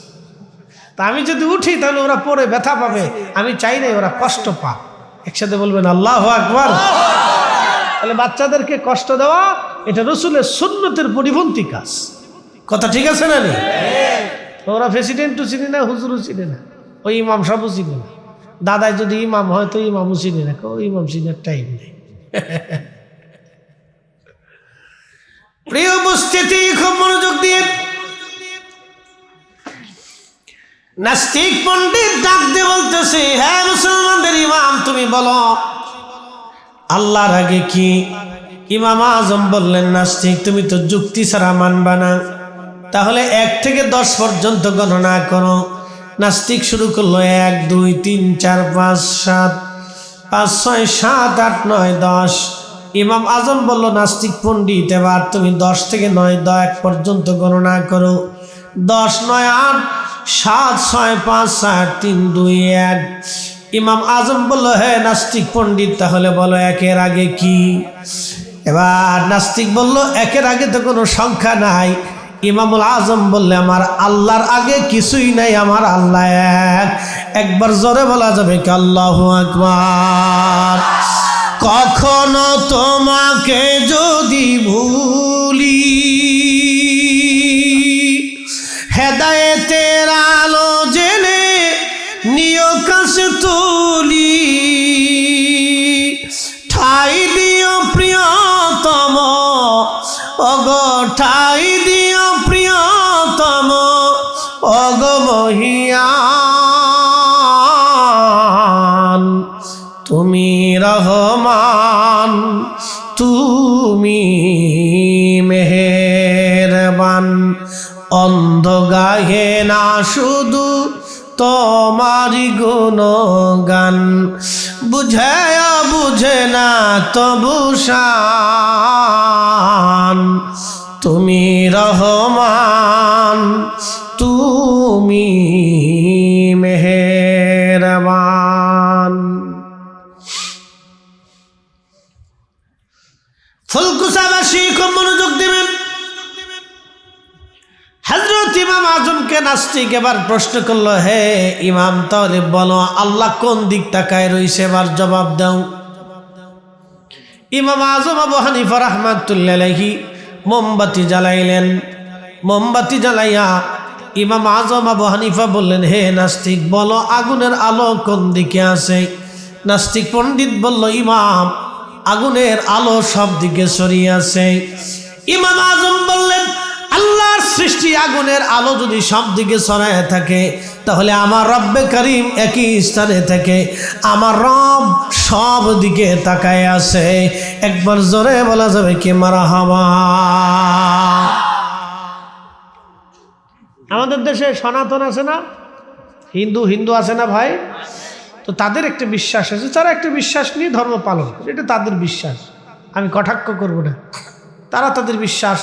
তা আমি যদি উঠি তাহলে ওরা পরে ব্যথা পাবে, আমি চাই নাই ওরা কষ্ট পাক। একসাথে বলবেন আল্লাহু আকবার। তাহলে বাচ্চাদেরকে কষ্ট দেওয়া এটা রসুলের সুন্নতের পরিপন্থী কাজ। কথা ঠিক আছে না? ওরা প্রেসিডেন্টও চিনি না, হুজুরও চিনি না, ওই ইমাম সাহেবও চিনি না। দাদাই যদি ইমাম হয় তো ইমামও চিনি না, ওই ইমাম চিনার টাইম নেই। প্রিয় উপস্থিতি, খুব মনোযোগ দিয়ে নাস্তিক পণ্ডিত ডাক দিয়ে বলতেছে, হ্যাঁ মুসলমানদের ইমাম তুমি বলো আল্লাহর আগে কি? ইমাম আজম বললেন, নাস্তিক তুমি তো যুক্তি ছাড়া মানবা না, তাহলে 1 থেকে 10 পর্যন্ত গণনা করো। নাস্তিক শুরু করলো 1 2 3 4 5 7 5 6 7 8 9 10। ইমাম আজম বলল, নাস্তিক পণ্ডিত এবার তুমি 10 থেকে 9 10 পর্যন্ত গণনা করো। 10 9 8 7 6 5 4 3 2 1। ইমাম আজম বলল, হ্যাঁ নাস্তিক পণ্ডিত তাহলে বলো 1-এর আগে কি? এবার নাস্তিক বলল, 1-এর আগে তো কোনো সংখ্যা নাই। ইমামুল আজম বললে, আমার আল্লাহর আগে কিছুই নাই, আমার আল্লাহ এক। একবার জোরে বলা যাবে কি আল্লাহু আকবার? কখনো তোমাকে যদি ভুলি, হেদায়েতের আলো জেনে নিয় কাছে তুলি, ঠাই দিও প্রিয়তম, ওগো ঠাই দিও প্রিয়তম, ওগো মহিয়ান তুমি রহমান, তুমি তুমি মেহেরবান। অন্ধ গাহে না শুধু তোমারি গুণগান, বুঝে বুঝে না তবু শান। তুমি রহমান, তুমি মেহেরবান। ফুলকুচাবাসী খুব মনোযোগ দিবেন। হযরত ইমাম আজমকে নাস্তিক এবার প্রশ্ন করলো, হে ইমাম, তাহলে বলো আল্লাহ কোন দিক তাকায় রইছে, এবার জবাব দাও। ইমাম আজম আবু হানিফা রাহমাতুল্লাহি আলাইহি মোমবাতি জ্বালাইলেন। মোমবাতি জ্বালাইয়া ইমাম আজম আবু হানিফা বললেন, হে নাস্তিক, বলো আগুনের আলো কোন দিকে আছে। নাস্তিক পণ্ডিত বলল, ইমাম, আগুনের আলো সব দিকে ছড়িয়ে আছে। ইমাম আজম বললেন, আল্লাহর সৃষ্টি আগুনের আলো যদি সব দিকে ছড়ায় থাকে, তাহলে আমার রব্বে করিম একই স্থানে থেকে আমার রব সব দিকে তাকায় আছে। একবার জোরে বলা যাবে কি মারহাবা। আমাদের দেশে সনাতন আছে না, হিন্দু আছে না ভাই? তো তাদের একটা বিশ্বাস আছে, তারা একটা বিশ্বাস নিয়ে ধর্ম পালন করে, এটা তাদের বিশ্বাস, আমি কটাক্ষ করব না। তারা তাদের বিশ্বাস,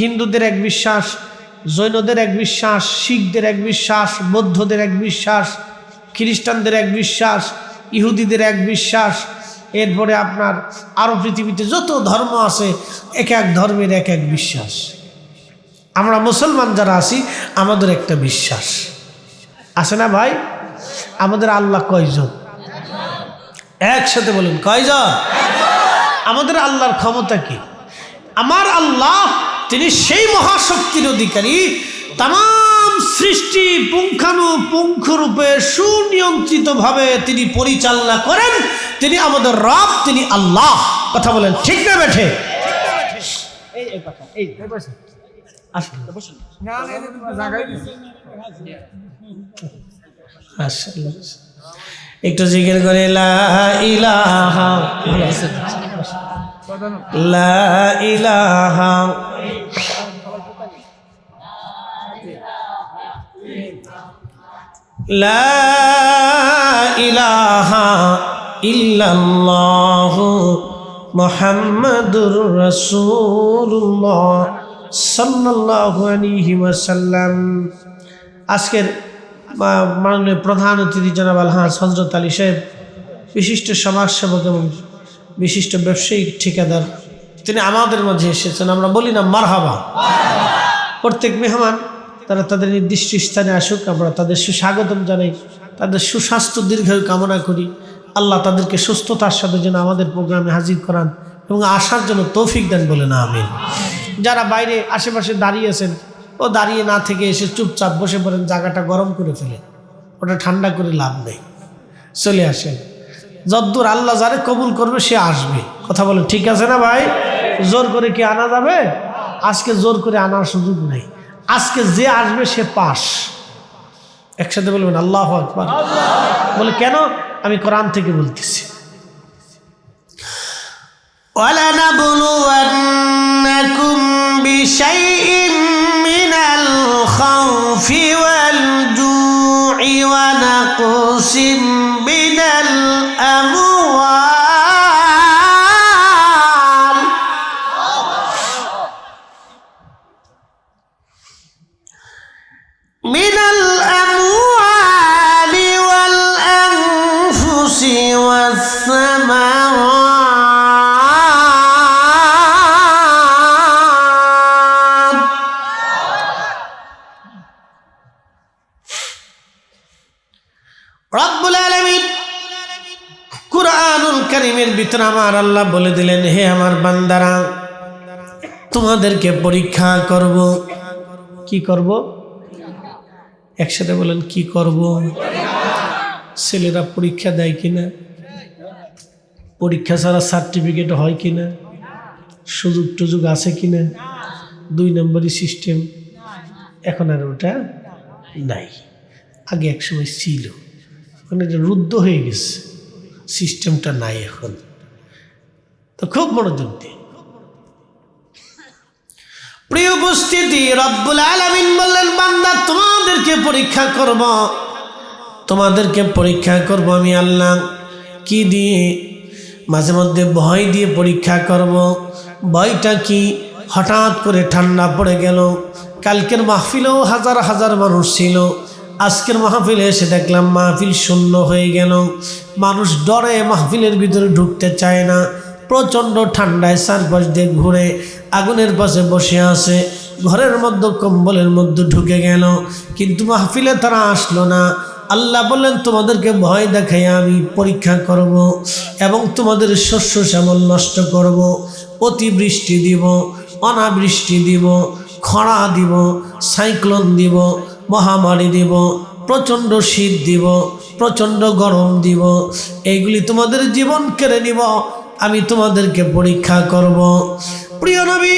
হিন্দুদের এক বিশ্বাস, জৈনদের এক বিশ্বাস, শিখদের এক বিশ্বাস, বৌদ্ধদের এক বিশ্বাস, খ্রিস্টানদের এক বিশ্বাস, ইহুদিদের এক বিশ্বাস, এরপরে আপনার আরও পৃথিবীতে যত ধর্ম আছে এক এক ধর্মের এক এক বিশ্বাস। আমরা মুসলমান যারা আছি আমাদের একটা বিশ্বাস আছে না ভাই? আমাদের আল্লাহ কয়জন? একসাথে বলুন, কয়জন? আমাদের আল্লাহর ক্ষমতা কি? আমার আল্লাহ তিনি সেই মহাশক্তির অধিকারী, তাম সৃষ্টি পুঙ্খানুপুঙ্খরূপে সুনিয়ন্ত্রিতভাবে তিনি পরিচালনা করেন। তিনি আমাদের রব, তিনি আল্লাহ। কথা বলেন ঠিক না বেঠে? একটু জিকির করে লা ইলাহা লা ইলাহা লা ইলাহা ইল্লাল্লাহু মুহাম্মাদুর রাসূলুল্লাহ সাল্লাল্লাহু আলাইহি ওয়াসাল্লাম। আজকের মাননীয় প্রধান অতিথি জনাব আলহাজ হযরত আলী সাহেব, বিশিষ্ট সমাজসেবক এবং বিশিষ্ট ব্যবসায়িক ঠিকাদার, তিনি আমাদের মাঝে এসেছেন। আমরা বলি না মারহাবা। প্রত্যেক মেহমান তারা তাদের নির্দিষ্ট স্থানে আসুক, আমরা তাদের সুস্বাগতম জানাই, তাদের সুস্বাস্থ্য দীর্ঘায়ু কামনা করি। আল্লাহ তাদেরকে সুস্থতার সাথে যেন আমাদের প্রোগ্রামে হাজির করান এবং আসার জন্য তৌফিক দেন, বলে না আমিন। যারা বাইরে আশেপাশে দাঁড়িয়ে আছেন, ও দাঁড়িয়ে না থেকে এসে চুপচাপ বসে পড়েন, জায়গাটা গরম করে ফেলে, ওটা ঠান্ডা করে লাভ নেই, চলে আসেন। যদ্দূর আল্লাহ যারে কবুল করবে সে আসবে। কথা বলেন ঠিক আছে না ভাই? জোর করে কি আনা যাবে? আজকে জোর করে আনার সুযোগ নেই। আজকে যে আসবে সে পাস। একসাথে বলবেন আল্লাহু আকবার। বলে কেন? আমি কোরআন থেকে বলতেছি, وَلَنَبْلُوَنَّكُمْ بِشَيْءٍ مِّنَ الْخَوْفِ وَالْجُوعِ وَنَقْصٍ مِّنَ الْأَمْوَالِ وَالْأَنفُسِ وَالثَّمَرَاتِ রব্বুল আলামিন কুরআনুল কারীমের ভিতরে আমার আল্লাহ বলে দিলেন, হে আমার বান্দারা, তোমাদেরকে পরীক্ষা করব। কি করব? একসাথে বলেন, কি করব? ছেলেরা পরীক্ষা দেয় কিনা? পরীক্ষা ছাড়া সার্টিফিকেট হয় কিনা? সুযোগ টুযোগ আছে কিনা? 2 নম্বরই সিস্টেম। এখন আর ওটা নাই, আগে একসময় ছিল, মানে এটা রুদ্ধ হয়ে গেছে, সিস্টেমটা নাই এখন। তো খুব মনোযোগ দিয়ে প্রিয় উপস্থিতি, রব্বুল আলামিন বললেন, বান্দা তোমাদেরকে পরীক্ষা করব, তোমাদেরকে পরীক্ষা করব আমি আল্লাহ। কি দিয়ে? মাঝে মধ্যে ভয় দিয়ে পরীক্ষা করব। ভয়টা কি? হঠাৎ করে ঠান্ডা পড়ে গেল। কালকের মাহফিলেও হাজার হাজার মানুষ ছিল, আজকের মাহফিলে এসে দেখলাম মাহফিল শূন্য হয়ে গেল। মানুষ ডরে মাহফিলের ভিতরে ঢুকতে চায় না। প্রচণ্ড ঠান্ডায় চারপাশ দিয়ে ঘুরে আগুনের পাশে বসে আছে, ঘরের মধ্যে কম্বলের মধ্যে ঢুকে গেল, কিন্তু মাহফিলে তারা আসলো না। আল্লাহ বললেন, তোমাদেরকে ভয় দেখাই আমি পরীক্ষা করব এবং তোমাদের শস্য শ্যামল নষ্ট করব, অতিবৃষ্টি দিব, অনাবৃষ্টি দিব, খরা দিব, সাইক্লোন দিব, মহামারী দিব, প্রচণ্ড শীত দিব, প্রচণ্ড গরম দিব, এইগুলি তোমাদের জীবন কেড়ে নিব, আমি তোমাদেরকে পরীক্ষা করব। প্রিয় নবী,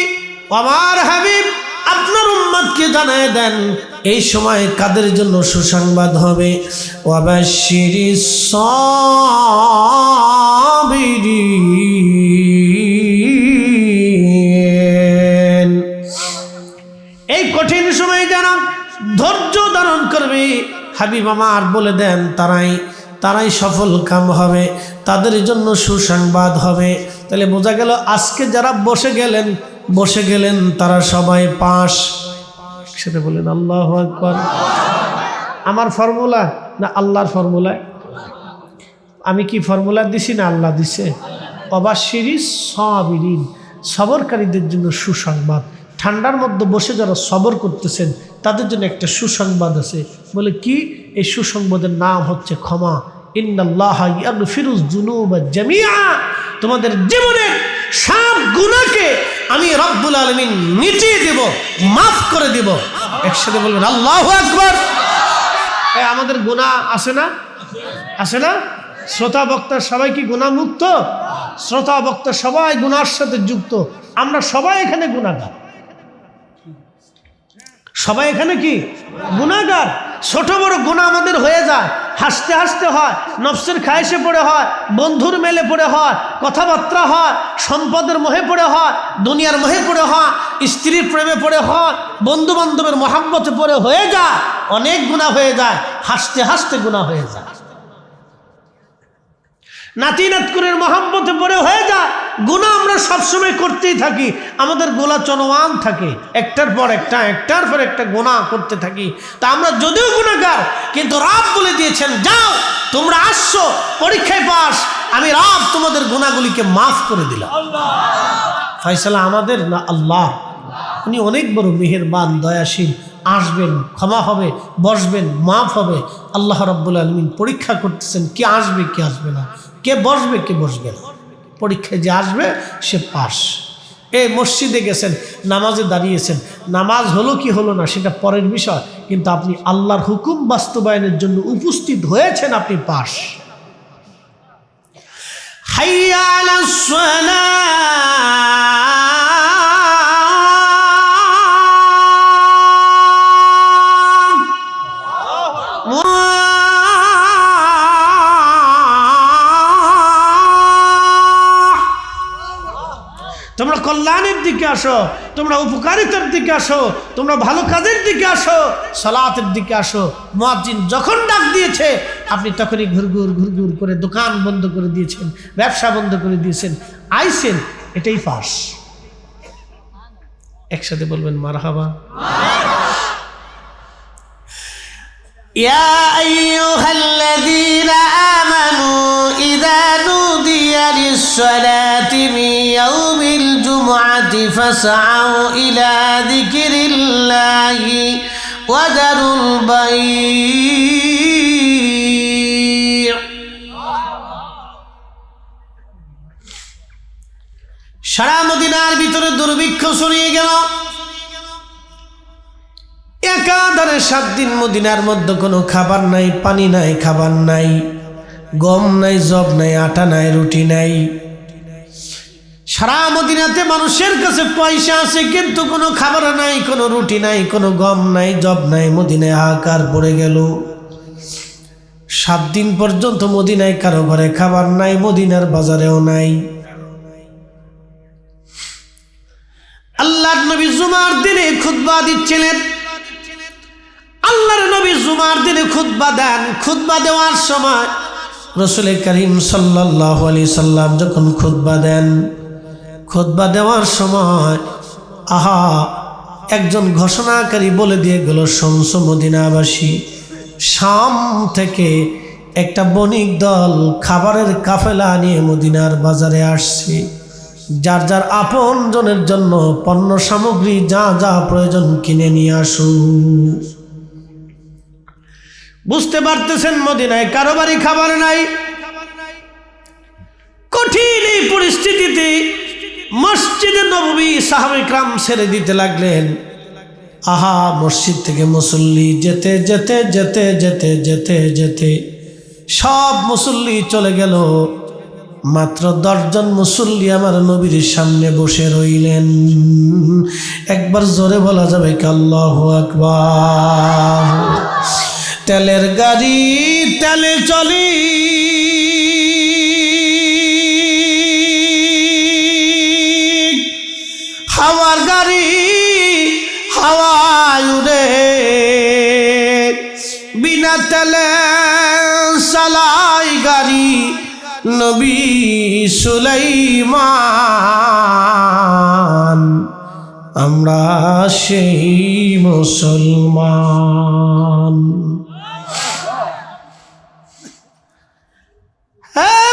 আমার হাবিব, আপনার উম্মতকে জানায় দেন এই সময় কাদের জন্য সুসংবাদ হবে। ওয়াবাশশিরিস সাবিরিন, এই কঠিন সময় যারা ধৈর্য ধারণ করবে, হাবিব আমার বলে দেন তারাই সফল কাম হবে, তাদের জন্য সুসংবাদ হবে। তাহলে বোঝা গেল আজকে যারা বসে গেলেন তারা সবাই পাস। সেটা বলেন আল্লাহু আকবার। আমার ফর্মুলা না আল্লাহর ফর্মুলা? আমি কি ফর্মুলা দিছি না আল্লাহ দিছে? ওয়াবাশশিরিস সাবিরিন, সবরকারীদের জন্য সুসংবাদ। ঠান্ডার মধ্যে বসে যারা সবর করতেছেন তাদের জন্য একটা সুসংবাদ আছে। বলে কি? এই সুসংবাদের নাম হচ্ছে ক্ষমা। ইন্নাল্লাহা ইয়াগফিরুয যুনুবা জামিআ, তোমাদের জীবনের সব গুনাহকে আমি রব্বুল আলামিন মিটিয়ে দেব, মাফ করে দেব। একসাথে বলবেন আল্লাহু আকবার। আমাদের গুনাহ আছে না? আছে না? শ্রোতা বক্তা সবাই কি গুনাহ মুক্ত? শ্রোতা বক্তা সবাই গুনার সাথে যুক্ত। আমরা সবাই এখানে গুনাহগার, সবাই এখানে কি গুনাহগার। ছোট বড় গুনাহ আমাদের হয়ে যায়, হাসতে হাসতে হয়, নফসের খায়েশে পড়ে হয়, বন্ধুর মেলে পড়ে হয়, কথাবার্তা হয়, সম্পদের মোহে পড়ে হয়, দুনিয়ার মোহে পড়ে হয়, স্ত্রীর প্রেমে পড়ে হয়, বন্ধু বান্ধবের মহাব্বতে পড়ে হয়ে যায়, অনেক গুনাহ হয়ে যায়, হাসতে হাসতে গুনাহ হয়ে যায়। নাতি নাতকুরের মহাব্বতে পড়ে হয়ে যায় গুনাহ। আমরা সবসময় করতেই থাকি, আমাদের গোলা চলমান থাকে, একটার পর একটা গুনাহ করতে থাকি। তা আমরা যদিও গুনাহগার, কিন্তু রব বলে দিয়েছেন, যাও তোমরা আসছো পরীক্ষায় পাস, আমি রব তোমাদের গুনাহগুলিকে মাফ করে দিলাম। ফয়সালা আমাদের না আল্লাহ। উনি অনেক বড় মেহেরবান, দয়াশীল। আসবেন, ক্ষমা হবে, বসবেন, মাফ হবে। আল্লাহ রাব্বুল আলামিন পরীক্ষা করতেছেন কে আসবে কে আসবে না, কে বসবে কে বসবে না। পরীক্ষায় যে আসবে সে পাস। এই মসজিদে গেছেন, নামাজে দাঁড়িয়েছেন, নামাজ হলো কি হলো না সেটা পরের বিষয়, কিন্তু আপনি আল্লাহর হুকুম বাস্তবায়নের জন্য উপস্থিত হয়েছেন, আপনি পাস। হাইয়া আলাস সালাহ, তোমরা কল্যাণের দিকে আসো, তোমরা উপকারিতার দিকে আসো, তোমরা ভালো কাজের দিকে আসো, সালাতের দিকে আসো। মুয়াজ্জিন যখন ডাক দিয়েছে আপনি তখনই ঘুরঘুর করে দোকান বন্ধ করে দিয়েছেন, ব্যবসা বন্ধ করে দিয়েছেন, আইছেন, এটাই পাস। একসাথে বলবেন মারহাবা। ইয়া আইয়ুহাল্লাযীনা আমানু ইযা নুদিয়া লিস-সালাতি মিন ইয়াউমিল জুমআতি ফাসআউ ইলা যিকরিল্লাহি ওয়া যারুল বাই'। সারা মদিনার ভিতরে দুর্ভিক্ষ ছড়িয়ে গেল। একাধারে 7 দিন মদিনার মধ্যে কোনো খাবার নাই, পানি নাই, খাবার নাই, গম নাই, জব নাই, আটা নাই, রুটি নাই। সারা মদিনাতে মানুষের কাছে পয়সা আছে, কিন্তু কোনো খাবার নাই, কোনো রুটি নাই, কোনো গম নাই, জব নাই। মদিনায় হাহাকার পড়ে গেল। 7 দিন পর্যন্ত মদিনায় কারো ঘরে খাবার নাই, মদিনার বাজারেও নাই। আল্লাহর নবী জুমার দিনে খুতবা দিচ্ছিলেন। আল্লাহর নবী জুমার দিনে খুতবা দেন। খুতবা দেওয়ার সময় রাসূল করিম সাল্লাল্লাহু আলাইহি সাল্লাম যখন খুতবা দেন, খুতবা দেওয়ার সময় একজন ঘোষণাকারী বলে দিয়ে গেল, শমস মদিনাবাসী, শাম থেকে একটা বণিক দল খাবারের কাফেলা নিয়ে মদিনার বাজারে আসছে। যার যার আপন জনের জন্য পণ্য সামগ্রী যা যা প্রয়োজন কিনে নিয়ে আসুন। বুঝতে পারতেছেন মদিনায় কারো বাড়ি খাবার নাই। কঠিন এই পরিস্থিতিতে মসজিদে নববী সাহাবায়ে কেরাম ছেড়ে দিতে লাগলেন। মসজিদ থেকে মুসল্লি যেতে যেতে যেতে যেতে যেতে যেতে সব মুসল্লি চলে গেল। মাত্র 10 জন মুসল্লি আমার নবীর সামনে বসে রইলেন। একবার জোরে বলা যাবে কি আল্লাহু আকবার। তেলের গাড়ি তেলে চলি, হাওয়ার গাড়ি হাওয়ায় উড়ে, বিনা তেলে চালাই গাড়ি নবী সুলাইমান। আমরা সেই মুসলমান।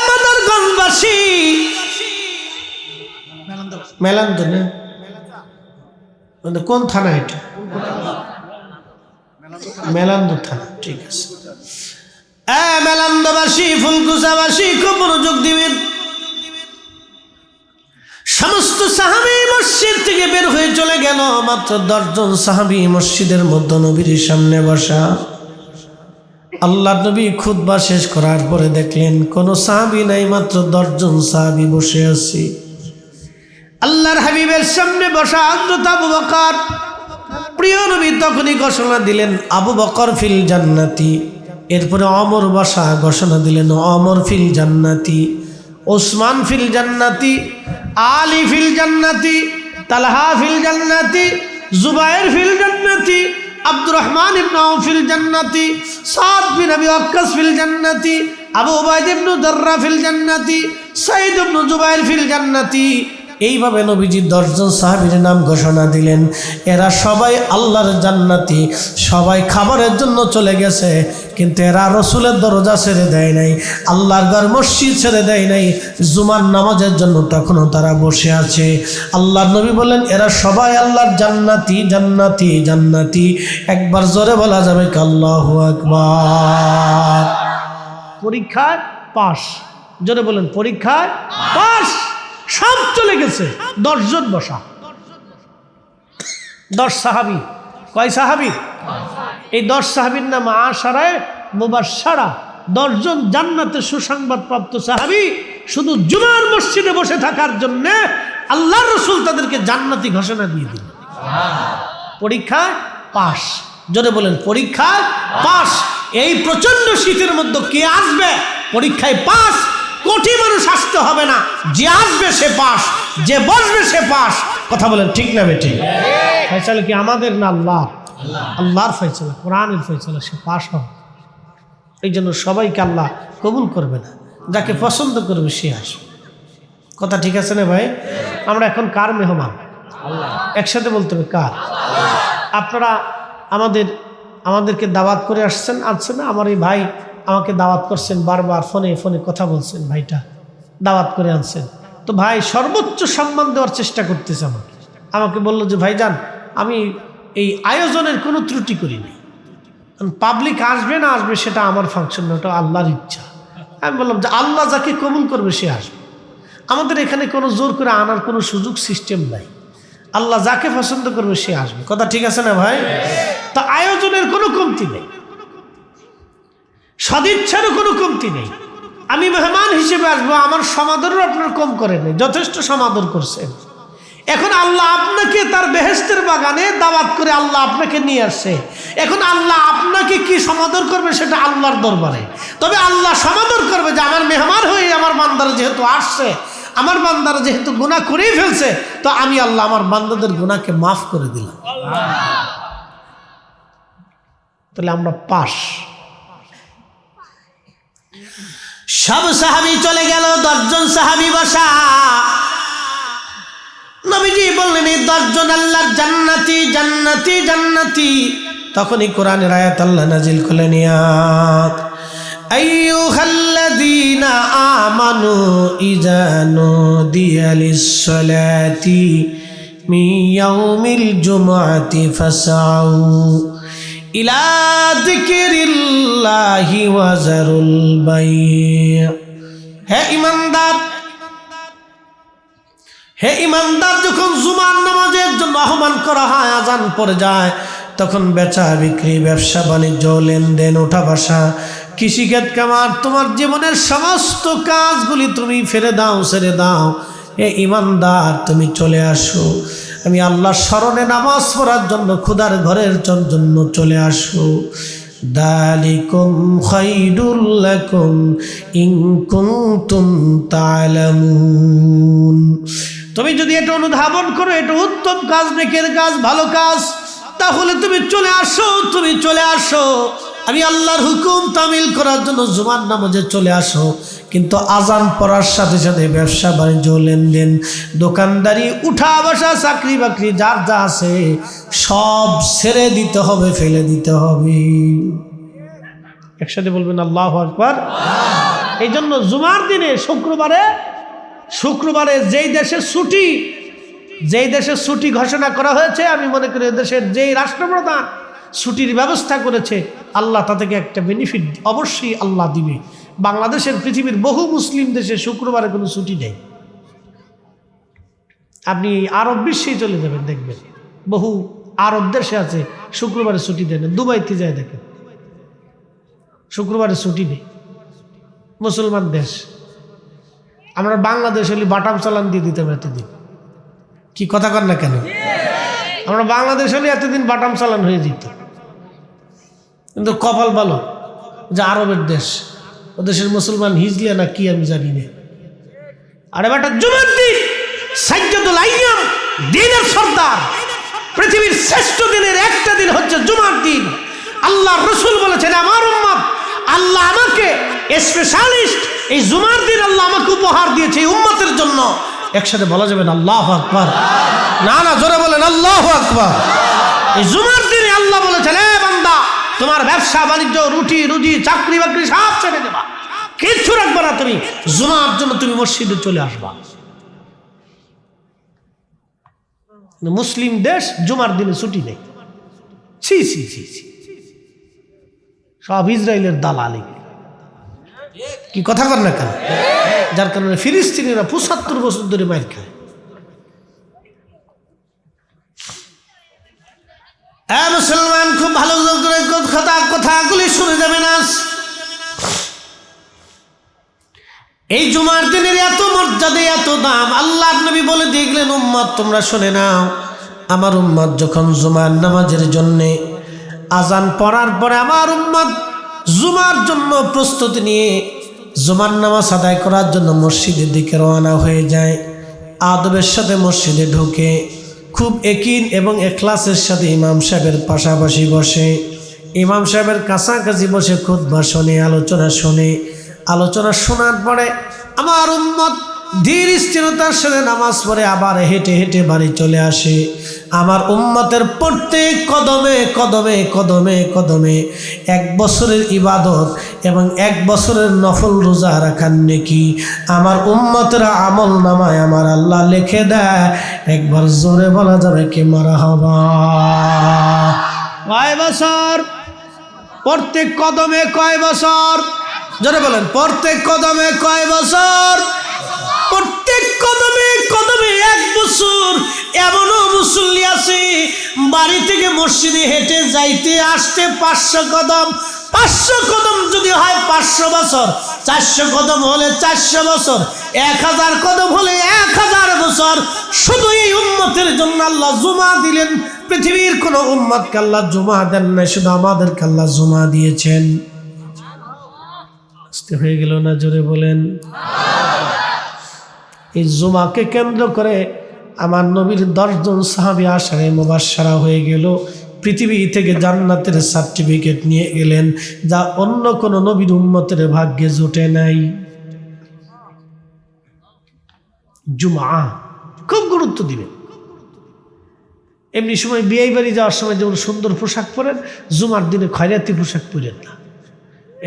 মাদারগঞ্জবাসী, মেলান্দ না, কোন থানা এটা? মেলান্দ থানা, ঠিক আছে। মেলান্দবাসী, ফুলকুচাবাসী খুব মনোযোগ দিবেন। সমস্ত সাহাবী মসজিদ থেকে বের হয়ে চলে গেল। মাত্র 10 জন সাহাবী মসজিদের মধ্যে নবীর সামনে বসা। আল্লাহ নবী খুতবা শেষ করার পরে দেখলেন কোনো সাহাবী নাই, মাত্র 10 জন সাহাবী বসে আছে। আল্লাহর হাবিবের সামনে বসা হযরত আবু বকর, প্রিয় নবী তখনই ঘোষণা দিলেন আবু বকর ফিল জান্নাতি। এরপরে অমর বসা, ঘোষণা দিলেন অমর ফিল জান্নাতি, ওসমান ফিল জান্নাতি, আলী ফিল জান্নাতি, তালহা ফিল জান্নাতি, জুবাইর ফিল জান্নাতি, আব্দুর রহমান ইবনে আউফ ফিল জান্নাতি, সাদ বিন আবি ওয়াক্কাস ফিল জান্নাতি, আবু উবাইদা ইবনে জাররাহ ফিল জান্নাতি, সাঈদ ইবনে জুবাইর ফিল জান্নাতি। এইভাবে নবীজি 10 জন সাহাবীর নাম ঘোষণা দিলেন। এরা সবাই আল্লাহর জান্নাতি, সবাই খাবারের জন্য চলে গেছে, কিন্তু এরা রসুলের দরজা ছেড়ে দেয় নাই, আল্লাহর ঘর মসজিদ ছেড়ে দেয় নাই। জুমার নামাজের জন্য তখনও তারা বসে আছে। আল্লাহর নবী বলেন এরা সবাই আল্লাহর জান্নাতি জান্নাতি জান্নাতি। একবার জোরে বলা যাবে কি আল্লাহু আকবার। পরীক্ষায় পাস, জোরে বলেন পরীক্ষায় পাস। সব চলে গেছে, 10 জন বসা, 10 সাহাবী। কয় সাহাবী? এই 10 সাহাবীর নাম আশারায়ে মুবাশশারা, 10 জন জান্নাতের সুসংবাদ প্রাপ্ত সাহাবী। শুধু জুমার মসজিদে বসে থাকার জন্য আল্লাহর রাসূল তাদেরকে জান্নাতি ঘোষণা দিয়ে দিলেন। পরীক্ষায় পাস, জোরে বলেন পরীক্ষায় পাস। এই প্রচন্ড শীতের মধ্যে কে আসবে পরীক্ষায় পাস? কোটি মানুষ আসতে হবে না, যে আসবে সে পাস, যে বসবে সে পাস। কথা বলেন ঠিক না বেঠিক? ফয়সালা কি আমাদের না আল্লাহ? আল্লাহর ফয়সালা, কোরআনের ফয়সালা, সে পাস হবে। এই জন্য সবাইকে আল্লাহ কবুল করবে না, যাকে পছন্দ করবে সে আসবে। কথা ঠিক আছে না ভাই? আমরা এখন কার মেহমান? একসাথে বলতে হবে কার? আপনারা আমাদেরকে দাওয়াত করে আসছেন না? আমার এই ভাই আমাকে দাওয়াত করছেন, বারবার ফোনে ফোনে কথা বলছেন, ভাইটা দাওয়াত করে আনছেন। তো ভাই সর্বোচ্চ সম্মান দেওয়ার চেষ্টা করতেছে। আমাকে বললো যে ভাইজান আমি এই আয়োজনের কোনো ত্রুটি করিনি, পাবলিক আসবে না আসবে সেটা আমার ফাংশন না, ওটা আল্লাহর ইচ্ছা। আমি বললাম যে আল্লাহ যাকে কবুল করবে সে আসবে। আমাদের এখানে কোনো জোর করে আনার কোনো সুযোগ সিস্টেম নাই, আল্লাহ যাকে পছন্দ করবে সে আসবে। কথা ঠিক আছে না ভাই? তা আয়োজনের কোনো কমতি নেই, সদিচ্ছারও কোনো কমতি নেই। আমি মেহমান হিসেবে আসবো, আমার সমাদরও আপনার কম করেন, যথেষ্ট সমাদর করছেন। এখন আল্লাহ আপনাকে তার বেহেশতের বাগানে দাওয়াত করে আল্লাহ আপনাকে নিয়ে আসছে। এখন আল্লাহ আপনাকে কি সমাদর করবে সেটা আল্লাহর দরবারে। তবে আল্লাহ সমাদর করবে যে আমার মেহমান হয়ে আমার বান্দারা যেহেতু আসছে, আমার বান্দারা যেহেতু গুনাহ করেই ফেলছে, তো আমি আল্লাহ আমার বান্দাদের গুনাহকে মাফ করে দিলাম। তাহলে আমরা পাস। সব সাহাবী চলে গেল, 10 জন সাহাবী বসা। নবীজি বললেন, এই 10 জন আল্লাহর জান্নাতি জান্নাতি জান্নাতি। তখনই কোরআনের আয়াত আল্লাহ নাজিল করলেন, ইয়া আইয়ুহাল্লাযীনা আমানু ইযা নুদিয়া লিস-সালাতি মিন ইয়াউমিল জুমআতি ফাসআউ ইলা যিকরিল্লাহি ওয়া যারুল বাই'। হে ঈমানদার, হে ঈমানদার, যখন জুমার নামাজের জন্য আহ্বান করা হয়, আজান পড়ে যায়, তখন বেচা বিক্রি, ব্যবসা বাণিজ্য, লেনদেন, ওঠা বসা, কৃষিকাজ, কামার, তোমার জীবনের সমস্ত কাজগুলি তুমি ফেলে দাও, ছেড়ে দাও। হে ঈমানদার, তুমি চলে আসো, আমি আল্লাহর স্মরণে নামাজ পড়ার জন্য খোদার ঘরের জন্য চলে আসো। দালিকুম খায়রুল লাকুম ইন কুনতুম তা'লামুন। তুমি যদি এটা অনুধাবন করো, এটা উত্তম কাজ, নেকের কাজ, ভালো কাজ, তাহলে তুমি চলে আসো, তুমি চলে আসো, আমি আল্লাহর হুকুম তামিল করার জন্য জুমার নামাজে চলে আসো। কিন্তু আজান পড়ার সাথে সাথে ব্যবসা বাণিজ্য, লেনদেন, দোকানদারি, উঠা বসা, চাকরি বাকরি, যার যা আছে সব ছেড়ে দিতে হবে, ফেলে দিতে হবে। একসাথে বলবেন আল্লাহু আকবার। এই জন্য জুমার দিনে শুক্রবারে যেই দেশের ছুটি ঘোষণা করা হয়েছে, আমি মনে করি দেশের যেই রাষ্ট্রপ্রধান ছুটির ব্যবস্থা করেছে, আল্লাহ তা থেকে একটা বেনিফিট অবশ্যই আল্লাহ দিবে। বাংলাদেশের পৃথিবীর বহু মুসলিম দেশে শুক্রবারে কোনো ছুটি নেই। আপনি আরব বিশ্বে চলে যাবেন, দেখবেন বহু আরব দেশে আছে শুক্রবারে ছুটি দেন। দুবাইতে যায় দেখেন, শুক্রবারে ছুটি নেই। মুসলমান দেশ, আমরা বাংলাদেশ হলে বাটাম চালান দিয়ে দিতাম এতদিন। কি কথা কর না কেন? আমরা বাংলাদেশ হলে এতদিন বাটাম চালান হয়ে যেত। কিন্তু কপাল ভালো যে আরবের দেশ, ও দেশের মুসলমান হিজলিয়া না কি আমি জানি না। আরে বেটা, জুমার দিন সাইয়্যিদুল আইয়াম, দিনের সর্দার, পৃথিবীর শ্রেষ্ঠ দিনের একটা দিন হচ্ছে জুমার দিন। আল্লাহর রাসূল বলেছেন, আমার উম্মত, আল্লাহ আমাকে স্পেশালিস্ট এই জুমার দিন আল্লাহ আমাকে উপহার দিয়েছে এই উম্মতের জন্য। একসাথে বলা যাবে না আল্লাহু আকবার? না, জোরে বলেন আল্লাহু আকবার। এই জুমার দিনে আল্লাহ বলেছেন, এ বান্দা, তোমার ব্যবসা বাণিজ্য, রুটি রুজি, চাকরি বাকরি সব ছেড়ে দেবা, কিচ্ছু রাখবা না, তুমি জুমার জন্য তুমি মসজিদে চলে আসবা। মুসলিম দেশ জুমার দিনে ছুটি নেই। ছি ছি ছি ছি, সব ইসরায়েলের দালালি। কি কথা কর না কেন? যার কারণে ফিলিস্তিনিরা ৭৫ বছর ধরে মাইর খায়। মুসলমান, খুব ভালো করে কথাগুলি শুনে যাবেন। আজ এই জুমার দিনের এত মর্যাদা, এত দাম। আল্লাহর নবী বলে দিয়ে গেলেন, উম্মত তোমরা শুনে নাও, আমার উম্মত যখন জুমার নামাজের জন্যে আজান পড়ার পরে আমার উম্মত জুমার জন্য প্রস্তুতি নিয়ে জুমার নামাজ আদায় করার জন্য মসজিদের দিকে রওনা হয়ে যায়, আদবের সাথে মসজিদে ঢুকে খুব একিন এবং এখলাসের সাথে ইমাম সাহেবের পাশাপাশি বসে, ইমাম সাহেবের কাছাকাছি বসে খুতবা শোনে, আলোচনা শোনার পরে আমার উম্মত ধীর স্থিরতার সাথে নামাজ পড়ে আবার হেঁটে হেঁটে বাড়ি চলে আসে। আমার উম্মতের প্রত্যেক কদমে কদমে কদমে কদমে 1 বছরের ইবাদত এবং 1 বছরের নফল রোজা রাখার নেকি আমার উম্মতের আমল নামায় আমার আল্লাহ লিখে দেয়। একবার জোরে বলা যাবে কি মারহাবা? কয় বছর? প্রত্যেক কদমে কয় বছর? জোরে বলেন, প্রত্যেক কদমে কয় বছর? প্রত্যেক কদমে কদমে 1 বছর। এমনও মুসল্লি আছে বাড়ি থেকে মসজিদে হেঁটে যাইতে আসতে 500 কদম, 500 কদম যদি হয় 500 বছর, 400 কদম হলে 400 বছর, 1000 কদম হলে 1000 বছর। শুধু এই উম্মতের জন্য আল্লাহ জুমা দিলেন। পৃথিবীর কোন উম্মতকে আল্লাহ জুমা দেন না, শুধু আমাদেরকে আল্লাহ জুমা দিয়েছেন। আস্তে হয়ে গেল না? জোরে বলেন। এই জুমাকে কেন্দ্র করে আমার নবীর 10 জন সাহাবী আশারে মুবাশশারা হয়ে গেল, পৃথিবী থেকে জান্নাতের সার্টিফিকেট নিয়ে গেলেন, যা অন্য কোন নবীর উম্মতের ভাগ্যে জোটে নাই। জুমা খুব গুরুত্ব দিবেন। এমনি সময় বিয়ে বাড়ি যাওয়ার সময় যেমন সুন্দর পোশাক পরেন, জুমার দিনে খয়রাতি পোশাক পরেন না,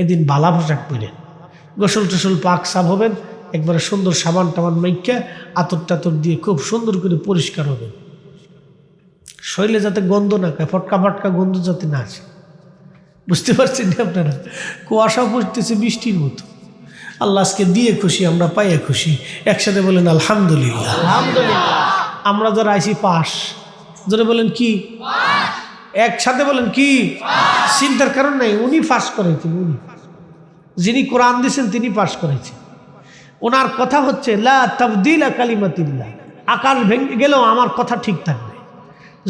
এদিন বালা পোশাক পরেন। গোসল টোসল পাক সাফ হবেন, একবারে সুন্দর সাবান টাবান মাইকা আতর টাতর দিয়ে খুব সুন্দর করে পরিষ্কার হবেন, শরীরে যাতে গন্ধ না খায়, ফটকা ফটকা গন্ধ যাতে না আসে। বুঝতে পারছেন না আপনারা? কুয়াশাও পড়তেছে বৃষ্টির মতো। আল্লাহ আজকে দিয়ে খুশি, আমরা পাইয়া খুশি। একসাথে বলেন আলহামদুলিল্লাহ। আলহামদুলিল্লাহ। আমরা যারা আইছি পাস, যারা বলেন কি একসাথে বলেন কি, চিন্তার কারণ নাই, উনি পাস করেছেন। উনি যিনি কোরআন দিয়েছেন তিনি পাস করেছেন। ওনার কথা হচ্ছে লা তাবদিলা কালিমাতিল্লাহ। আকাশ ভেঙে গেলেও আমার কথা ঠিক থাকবে,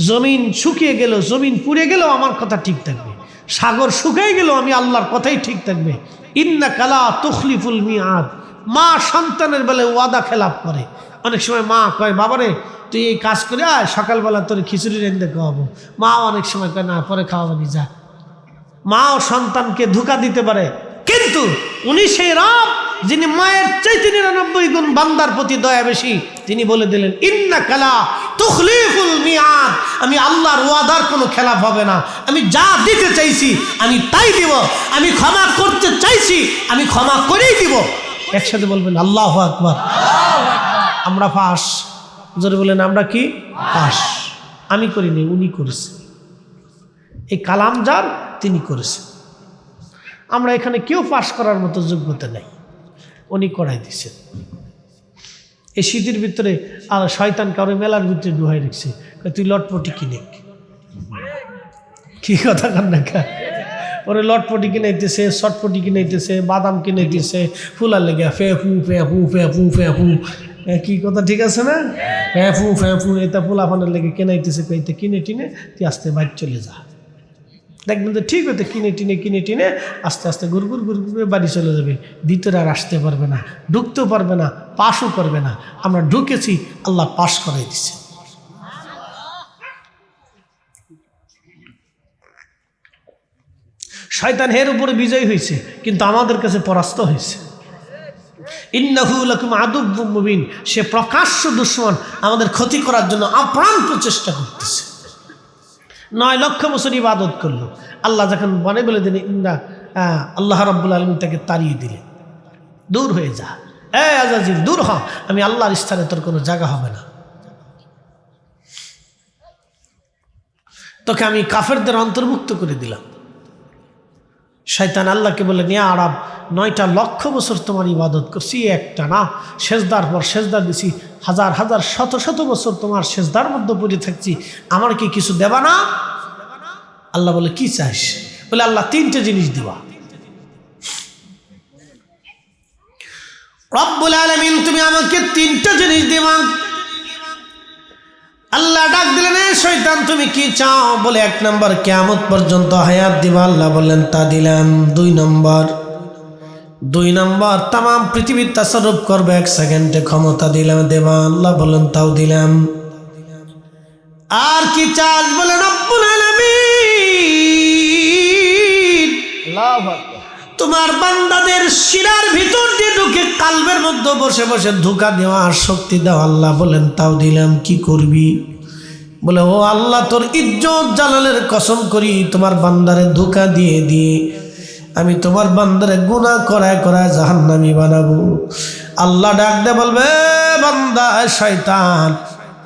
জমিন শুকিয়ে গেল, জমিন পুড়ে গেলেও আমার কথা ঠিক থাকবে, সাগর শুকিয়ে গেলেও আমি আল্লাহর কথাই ঠিক থাকবে। ইন্নাকা লা তুখলিফুল মিআদ। মা সন্তানের বেলায় ওয়াদা খেলাপ করে। অনেক সময় মা কয় বাবারে তুই এই কাজ করে আয়, সকালবেলা তোর খিচুড়ি রেঁধে খাওয়াবো। মা অনেক সময় কয় না, পরে খাওয়াবি যা। মাও সন্তানকে ধোঁকা দিতে পারে, কিন্তু উনি সেই রব যিনি মায়ের চাইতে 99 গুণ বান্দার প্রতি দয়া বেশি। তিনি বলে দিলেন ইন্নাকা লা তুখলিফুল মিআদ। আমি আল্লাহর ওয়াদার কোনো খেলাপ হবে না। আমি যা দিতে চাইছি আমি তাই দিব, আমি ক্ষমা করতে চাইছি আমি ক্ষমা করেই দিব। একসাথে বলবেন আল্লাহু আকবার। আমরা পাস, জোরে বলেন আমরা কি পাস। আমি করিনি, উনি করেছেন। এই কালাম যার, তিনি করেছেন। আমরা এখানে কেউ পাস করার মতো যোগ্যতা নাই, উনি করাই দিয়েছেন। এই শীতের ভিতরে আর শয়তান কারো মেলার ভিতরে ডুহাই রেখেছে, তুই লটপটি কিনে। কি কথা কান্না কা, ওরে লটপটি কিনাইতেছে, শটপটি কিনাইতেছে, বাদাম কিনাইতেছে, ফুলার লেগে ফে ফু ফে ফু ফে ফু ফে ফু। কি কথা ঠিক আছে না? ফে ফু এটা ফুলা ফানের লেগে কেনাইতেছে, কইতে কিনে টিনে তুই আস্তে বাইরে চলে যা। দেখবেন তো ঠিক হতে কিনে টিনে আস্তে আস্তে গুড়গুড় করে বাড়ি চলে যাবে। ভিতরে আর আসতে পারবে না, ঢুকতেও পারবে না, পাশও করবে না। আমরা ঢুকেছি, আল্লাহ পাশ করাই দিচ্ছে। শয়তান এর উপরে বিজয় হয়েছে, কিন্তু আমাদের কাছে পরাস্ত হয়েছে। ইন্নাহু লাকুম আদুউম মুবিন। সে প্রকাশ্য দুশমন, আমাদের ক্ষতি করার জন্য আপ্রাণ প্রচেষ্টা করতেছে। 9 লক্ষ বছর ইবাদত করলো। আল্লাহ যখন বলে দিলেন আল্লাহ রাব্বুল আলামিন তাকে তাড়িয়ে দিলেন, দূর হয়ে যা, আজাজিল দূর হ, আমি আল্লাহর স্থানে তোর কোনো জায়গা হবে না। তোকে আমি কাফেরদের অন্তর্ভুক্ত করে দিলাম। শয়তান আল্লাহকে বলে নিয়ে আরব 9টা লক্ষ বছর তোমার ইবাদত করছি, একটা না, সেজদার পর সেজদা দিছি, হাজার হাজার শত শত বছর তোমার সেজদার মধ্যে পড়ে থাকছি, আমার কি কিছু দেবা না? আল্লাহ বলে কি চাস? বলে আল্লাহ 3টে জিনিস দিবা। রব্বুল আলামিন তুমি আমাকে 3টা জিনিস দিবা। আল্লাহ ডাক দিলেন শয়তান তুমি কি চাও? বলে 1 নম্বর কিয়ামত পর্যন্ত হায়াত দিবা। আল্লাহ বললেন তা দিলাম। 2 নম্বর তাম পৃথিবীর তাসাররুফ করবে 1 সেকেন্ডে ক্ষমতা দিলাম দেবা। আল্লাহ বললেন তাও দিলাম। আর কি চাস? বলে রব্বুল আলামিন আল্লাহু আকবার তোমার বান্দাদের শিরার ভিতর দিয়ে ঢুকে কালবের মধ্যে বসে বসে ধোঁকা দেওয়া আর শক্তি দেওয়া। আল্লাহ বলেন তাও দিলাম। কি করবি? বলে ও আল্লাহ তোর ইজ্জত জালালের কসম করি, তোমার বান্দারে ধোঁকা দিয়ে দিয়ে আমি তোমার বান্দারে গুনাহ করায় করায় জাহান্নামী বানাবো। আল্লাহ ডাক দে বলবে বান্দা শয়তান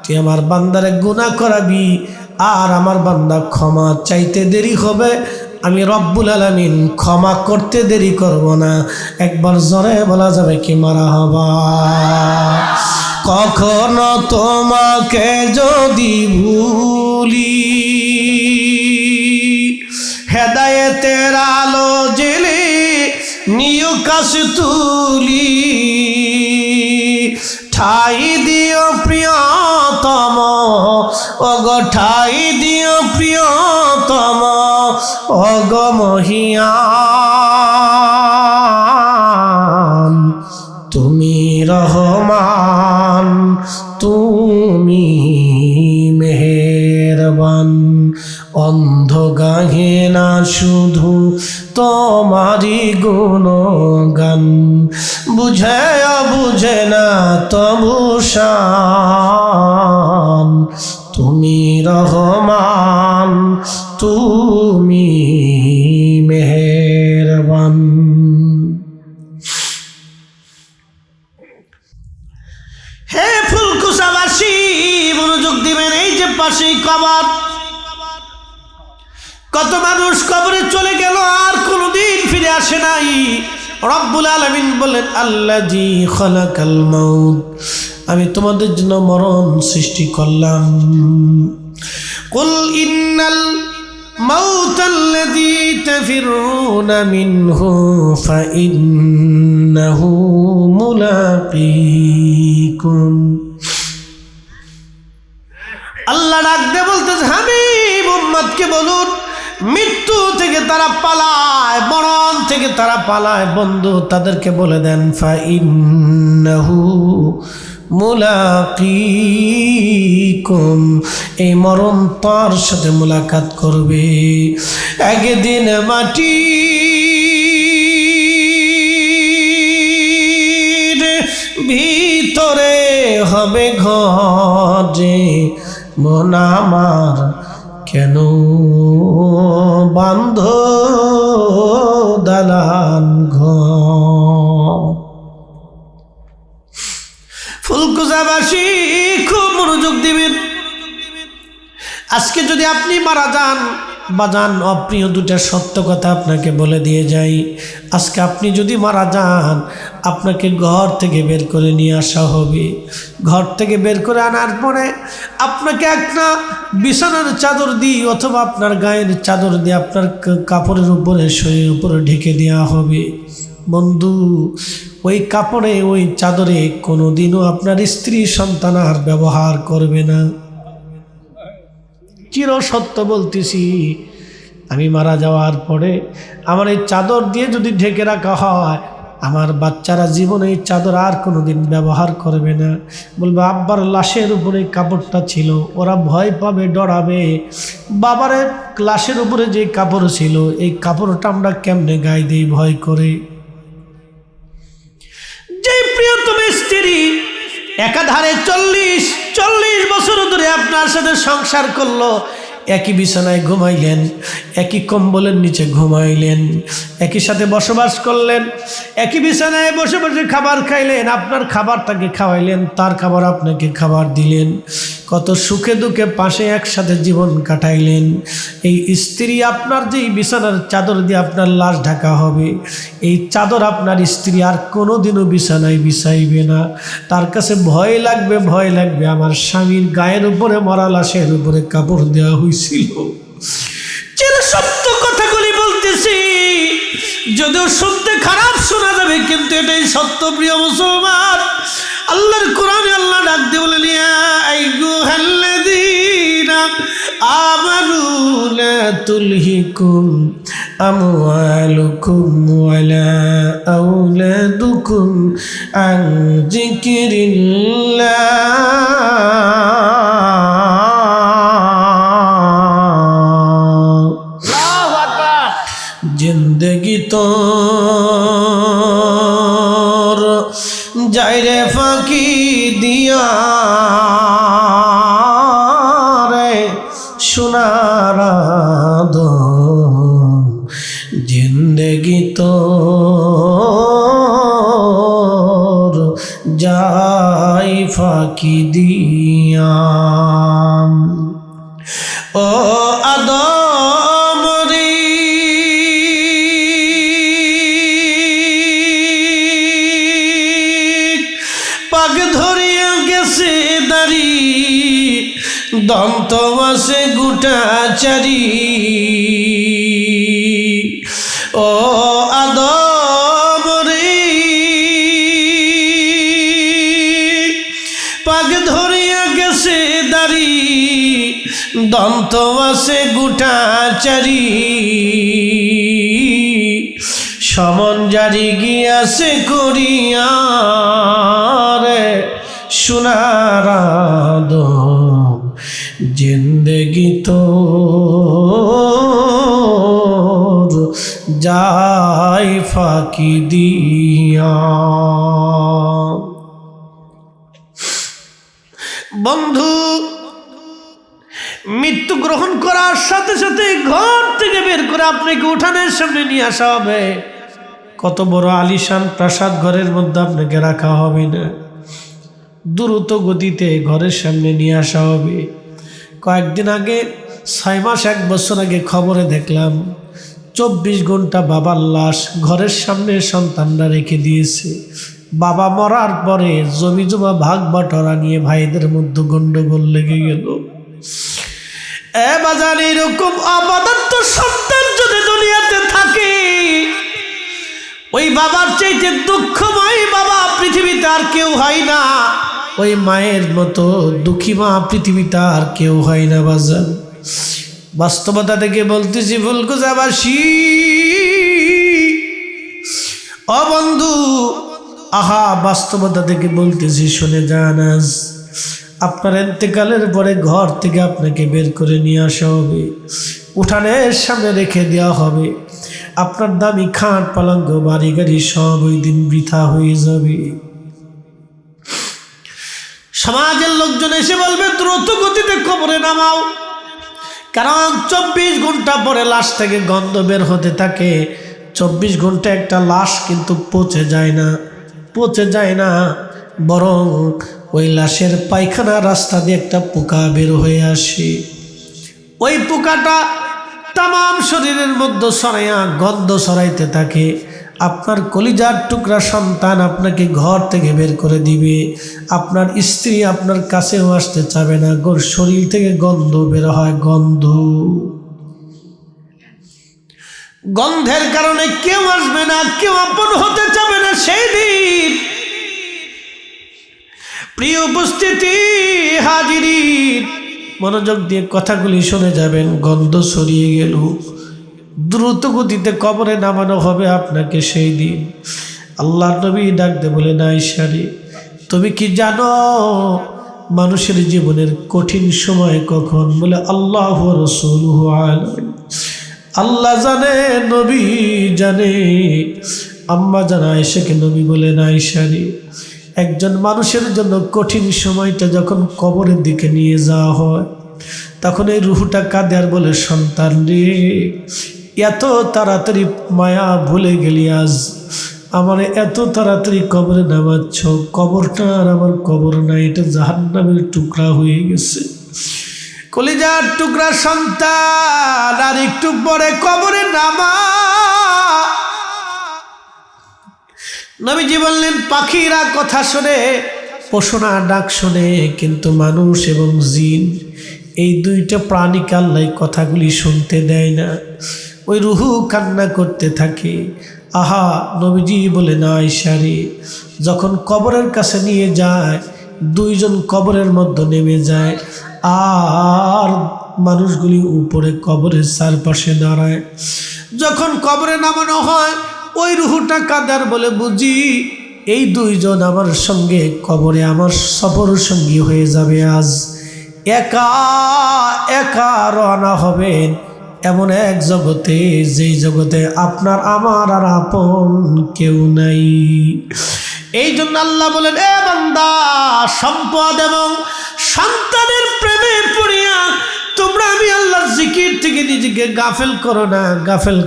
তুই আমার বান্দারে গুনাহ করাবি, আর আমার বান্দা ক্ষমা চাইতে দেরি হবে, আমি রব্বুল আলামিন ক্ষমা করতে দেরি করব না। একবার জোরে বলা যাবে কি মারহাবা। কখনো তোমাকে যদি ভুলি, হেদায়েতের আলো জেলে নিউ কাশতুলি, ঠাই দিও প্রিয়তম, ওগো ঠাই দিও প্রিয়তম, ওগো মহিয়ান তুমি রহমান। অন্ধ গাহে না শুধু তোমারি গুণগান, বুঝে বুঝে না তবু শান, তুমি রহমান তুমি মেহেরবান। হে ফুলকুচাবাসী মনোযোগ দিবেন, এই যে পাশেই কবর, কত মানুষ কবরে চলে গেল আর কোনোদিন ফিরে আসে নাই। রব্বুল আলামিন বলেন আল্লাযী খালাকাল মাউত, আমি তোমাদের জন্য মরণ সৃষ্টি করলাম। কুল ইন্নাল মাউতাল্লাযী তাফিরুনা মিনহু ফাইন্নাহু মুলাকীকুম। আল্লাহ ডাক দিয়ে বলতেছে হাবিব উম্মতকে বলুন, মৃত্যু থেকে তারা পালায়, মরণ থেকে তারা পালায়, বন্ধু তাদেরকে বলে দেন ফাইন্নাহু মুলাকীকুম, এই মরণ তার সাথে মুলাকাত করবে। একদিন মাটির ভিতরে হবে ঘরে, মন আমার কেন বান্ধ দালান ঘর। ফুলকুচাবাসী খুব মনোযোগ দিবেন, আজকে যদি আপনি মারা যান, বাজান অপ্রিয় দুটা সত্য কথা আপনাকে বলে দিয়ে যাই, আজকে আপনি যদি মারা যান আপনাকে ঘর থেকে বের করে নিয়ে আসা হবে। ঘর থেকে বের করে আনার পরে আপনাকে একটা বিছানার চাদর দিয়ে অথবা আপনার গায়ের চাদর দিয়ে আপনার কাপড়ের উপরে শরীরের উপরে ঢেকে দেওয়া হবে। বন্ধু ওই কাপড়ে ওই চাদরে কোনোদিনও আপনার স্ত্রী সন্তান আর ব্যবহার করবে না। চির সত্য বলতেছি, আমি মারা যাওয়ার পরে আমার এই চাদর দিয়ে যদি ঢেকে রাখা হয়, আমার বাচ্চারা জীবনে এই চাদর আর কোনোদিন ব্যবহার করবে না। বলবে আব্বার লাশের উপরে কাপড়টা ছিল, ওরা ভয় পাবে, ডরাবে। বাবারে লাশের উপরে যে কাপড় ছিল এই কাপড়টা আমরা কেমনে গায়ে দিই ভয় করে। যে প্রিয়তম স্ত্রী একাধারে 40 বছর ধরে আপনার সাথে সংসার করলো, একই বিছানায় ঘুমাইলেন, একই কম্বলের নিচে ঘুমাইলেন, একই সাথে বসবাস করলেন, একই বিছানায় বসে বসে খাবার খাইলেন, আপনার খাবার তাকে খাওয়াইলেন, তার খাবার আপনাকে খাবার দিলেন, কত সুখে দুঃখে পাশে একসাথে জীবন কাটাইলেন। এই স্ত্রী আপনার যেই বিছানার চাদর দিয়ে আপনার লাশ ঢাকা হবে, এই চাদর আপনার স্ত্রী আর কোনোদিনও বিছানায় বিছাইবে না। তার কাছে ভয় লাগবে, ভয় লাগবে আমার স্বামীর গায়ের উপরে মরা লাশের উপরে কাপড় দেওয়া হয়েছিল। চির সত্য কথাগুলি বলতেছি, যদিও শুনতে খারাপ শোনা যাবে কিন্তু এটাই সত্য। প্রিয় মুসলমান, আল্লাহর কোরআনে আল্লাহ ডাক দিয়ে বলেন ইয়া আইয়ুহাল্লাযীনা আমানু লা তুলহিকুম আমওয়ালুকুম ওয়ালা আওলাদুকুম আন যিকরিল্লাহ। জিন্দগি তোর যাইরে ফাঁকি দিয়া রে সোনার জিন্দগি তোর যাই ফাঁকি দিয়া। ও আদম রে পাগ ধরিয়া গেছে দাড়ি, দন্ত আছে গোটা চারি। ও আদম রে পাগ ধরিয়া গেছে দাড়ি, দন্ত আছে গোটা চারি। সমন জারি গিয়াছে করিয়া রে সোনার আদম জিন্দগি তোর যায় ফাঁকি দিয়া। বন্ধু, মৃত্যু গ্রহণ করার সাথে সাথে ঘর থেকে বের করে আপনাকে উঠানের সামনে নিয়ে আসা হবে। কত বড় আলিশান প্রাসাদ ঘরের মধ্যে আপনাকে রাখা হবে না, দ্রুত গতিতে ঘরের সামনে নিয়ে আসা হবে। কয়েকদিন আগে, 6 মাস 1 বছর আগে খবরে দেখলাম 24 ঘন্টা বাবার লাশ ঘরের সামনে সন্তানরা রেখে দিয়েছে। বাবা মরার পরে জমি জমা ভাগ বাটোয়ারা নিয়ে ভাইদের মধ্যে গন্ডগোল লেগে গেল। বাজার এরকম অবাধ্য সন্তান যদি দুনিয়াতে থাকে, ওই বাবার চাইতে দুঃখময় বাবা পৃথিবীতে আর কেউ হয় না। ওই মায়ের মতো দুঃখী মা পৃথিবীতে আর কেউ হয় না বাজার। বাস্তবতা থেকে বলতেছি ফুলকুচাবাসী, ও বন্ধু, আহা, বাস্তবতা থেকে বলতেছি, শুনে যান। আজ আপনার ইন্তেকালের পরে ঘর থেকে আপনাকে বের করে নিয়ে আসা হবে, উঠানের সামনে রেখে দেওয়া হবে। আপনার দামি খাট পালঙ্ক বাড়ি গাড়ি সব ওই দিন বৃথা হয়ে যাবে। সমাজের লোকজন এসে বলবে দ্রুত গতিতে কবরে নামাও, কারণ 24 ঘন্টা পরে লাশ থেকে গন্ধ বের হতে থাকে। 24 ঘন্টা একটা লাশ কিন্তু পচে যায় না, বরং ওই লাশের পায়খানা রাস্তা দিয়ে একটা পোকা বের হয়ে আসে। ওই পোকাটা তামাম শরীরের মধ্যে ছড়াইয়া গন্ধ ছড়াইতে থাকে। আপনার কলিজার টুকরা সন্তান আপনাকে ঘর থেকে বের করে দিবে। আপনার স্ত্রী আপনার কাছেও আসতে চাবে না, শরীর থেকে গন্ধ বের হয়। গন্ধের কারণে কেউ আসবে না, কেউ আপন হতে চাবে না। সেই দিন প্রিয় উপস্থিতি, হাজিরিন, মনোযোগ দিয়ে কথাগুলি শুনে যাবেন। গন্ধ ছড়িয়ে গেল, দ্রুত গতিতে কবরে নামানো হবে আপনাকে। সেই দিন আল্লাহ নবী ডাকতে বলেন, আয়েশা রে, তুমি কি জানো মানুষের জীবনের কঠিন সময় কখন? বলে, আল্লাহ রাসূলুহু আলামিন, আল্লাহ জানে, নবী জানে। আম্মা জানা আয়েশাকে নবী বলেন, আয়েশা রে, একজন মানুষের জন্য কঠিন সময়টা যখন কবরের দিকে নিয়ে যাওয়া হয়, তখন এই রুহটা কাঁদে আর বলে, সন্তান রে, এত তাড়াতাড়ি মায়া ভুলে গেলি, আজ আমার এত তাড়াতাড়ি কবরে নামাচ্ছ। কবরটা আর আমার কবর না, এটা জাহান্নামের টুকরা হয়ে গেছে। কলিজার টুকরা সন্তান, আর একটু পরে কবরে নামা। নবীজি বললেন, পাখিরা কথা শোনে, পশুরা ডাক শোনে, কিন্তু মানুষ এবং জিন, এই দুইটা প্রাণীকে আল্লাহ কথাগুলি শুনতে দেয় না। ওই রুহু কান্না করতে থাকে। আহা, নবীজি বলেন, আয়েশা রে, যখন কবরের কাছে নিয়ে যায়, দুইজন কবরের মধ্যে নেমে যায়, আর মানুষগুলি উপরে কবরের চারপাশে দাঁড়ায়। যখন কবরে নামানো হয়, ওই রুহুটা কাদার বলে, বুঝি এই দুইজন আমার সঙ্গে কবরে আমার সফর সঙ্গী হয়ে যাবে। আজ একা একা রওনা হবেন এমন এক জগতে, যেই জগতে আপনার আমার আর আপন কেউ নাই। এই জন্য আল্লাহ বলেন, এ বান্দা, সম্পদ এবং সন্তানের প্রেমে পড়িয়া তোমরা আমি আল্লাহর জিকির থেকে নিজেকে গাফেল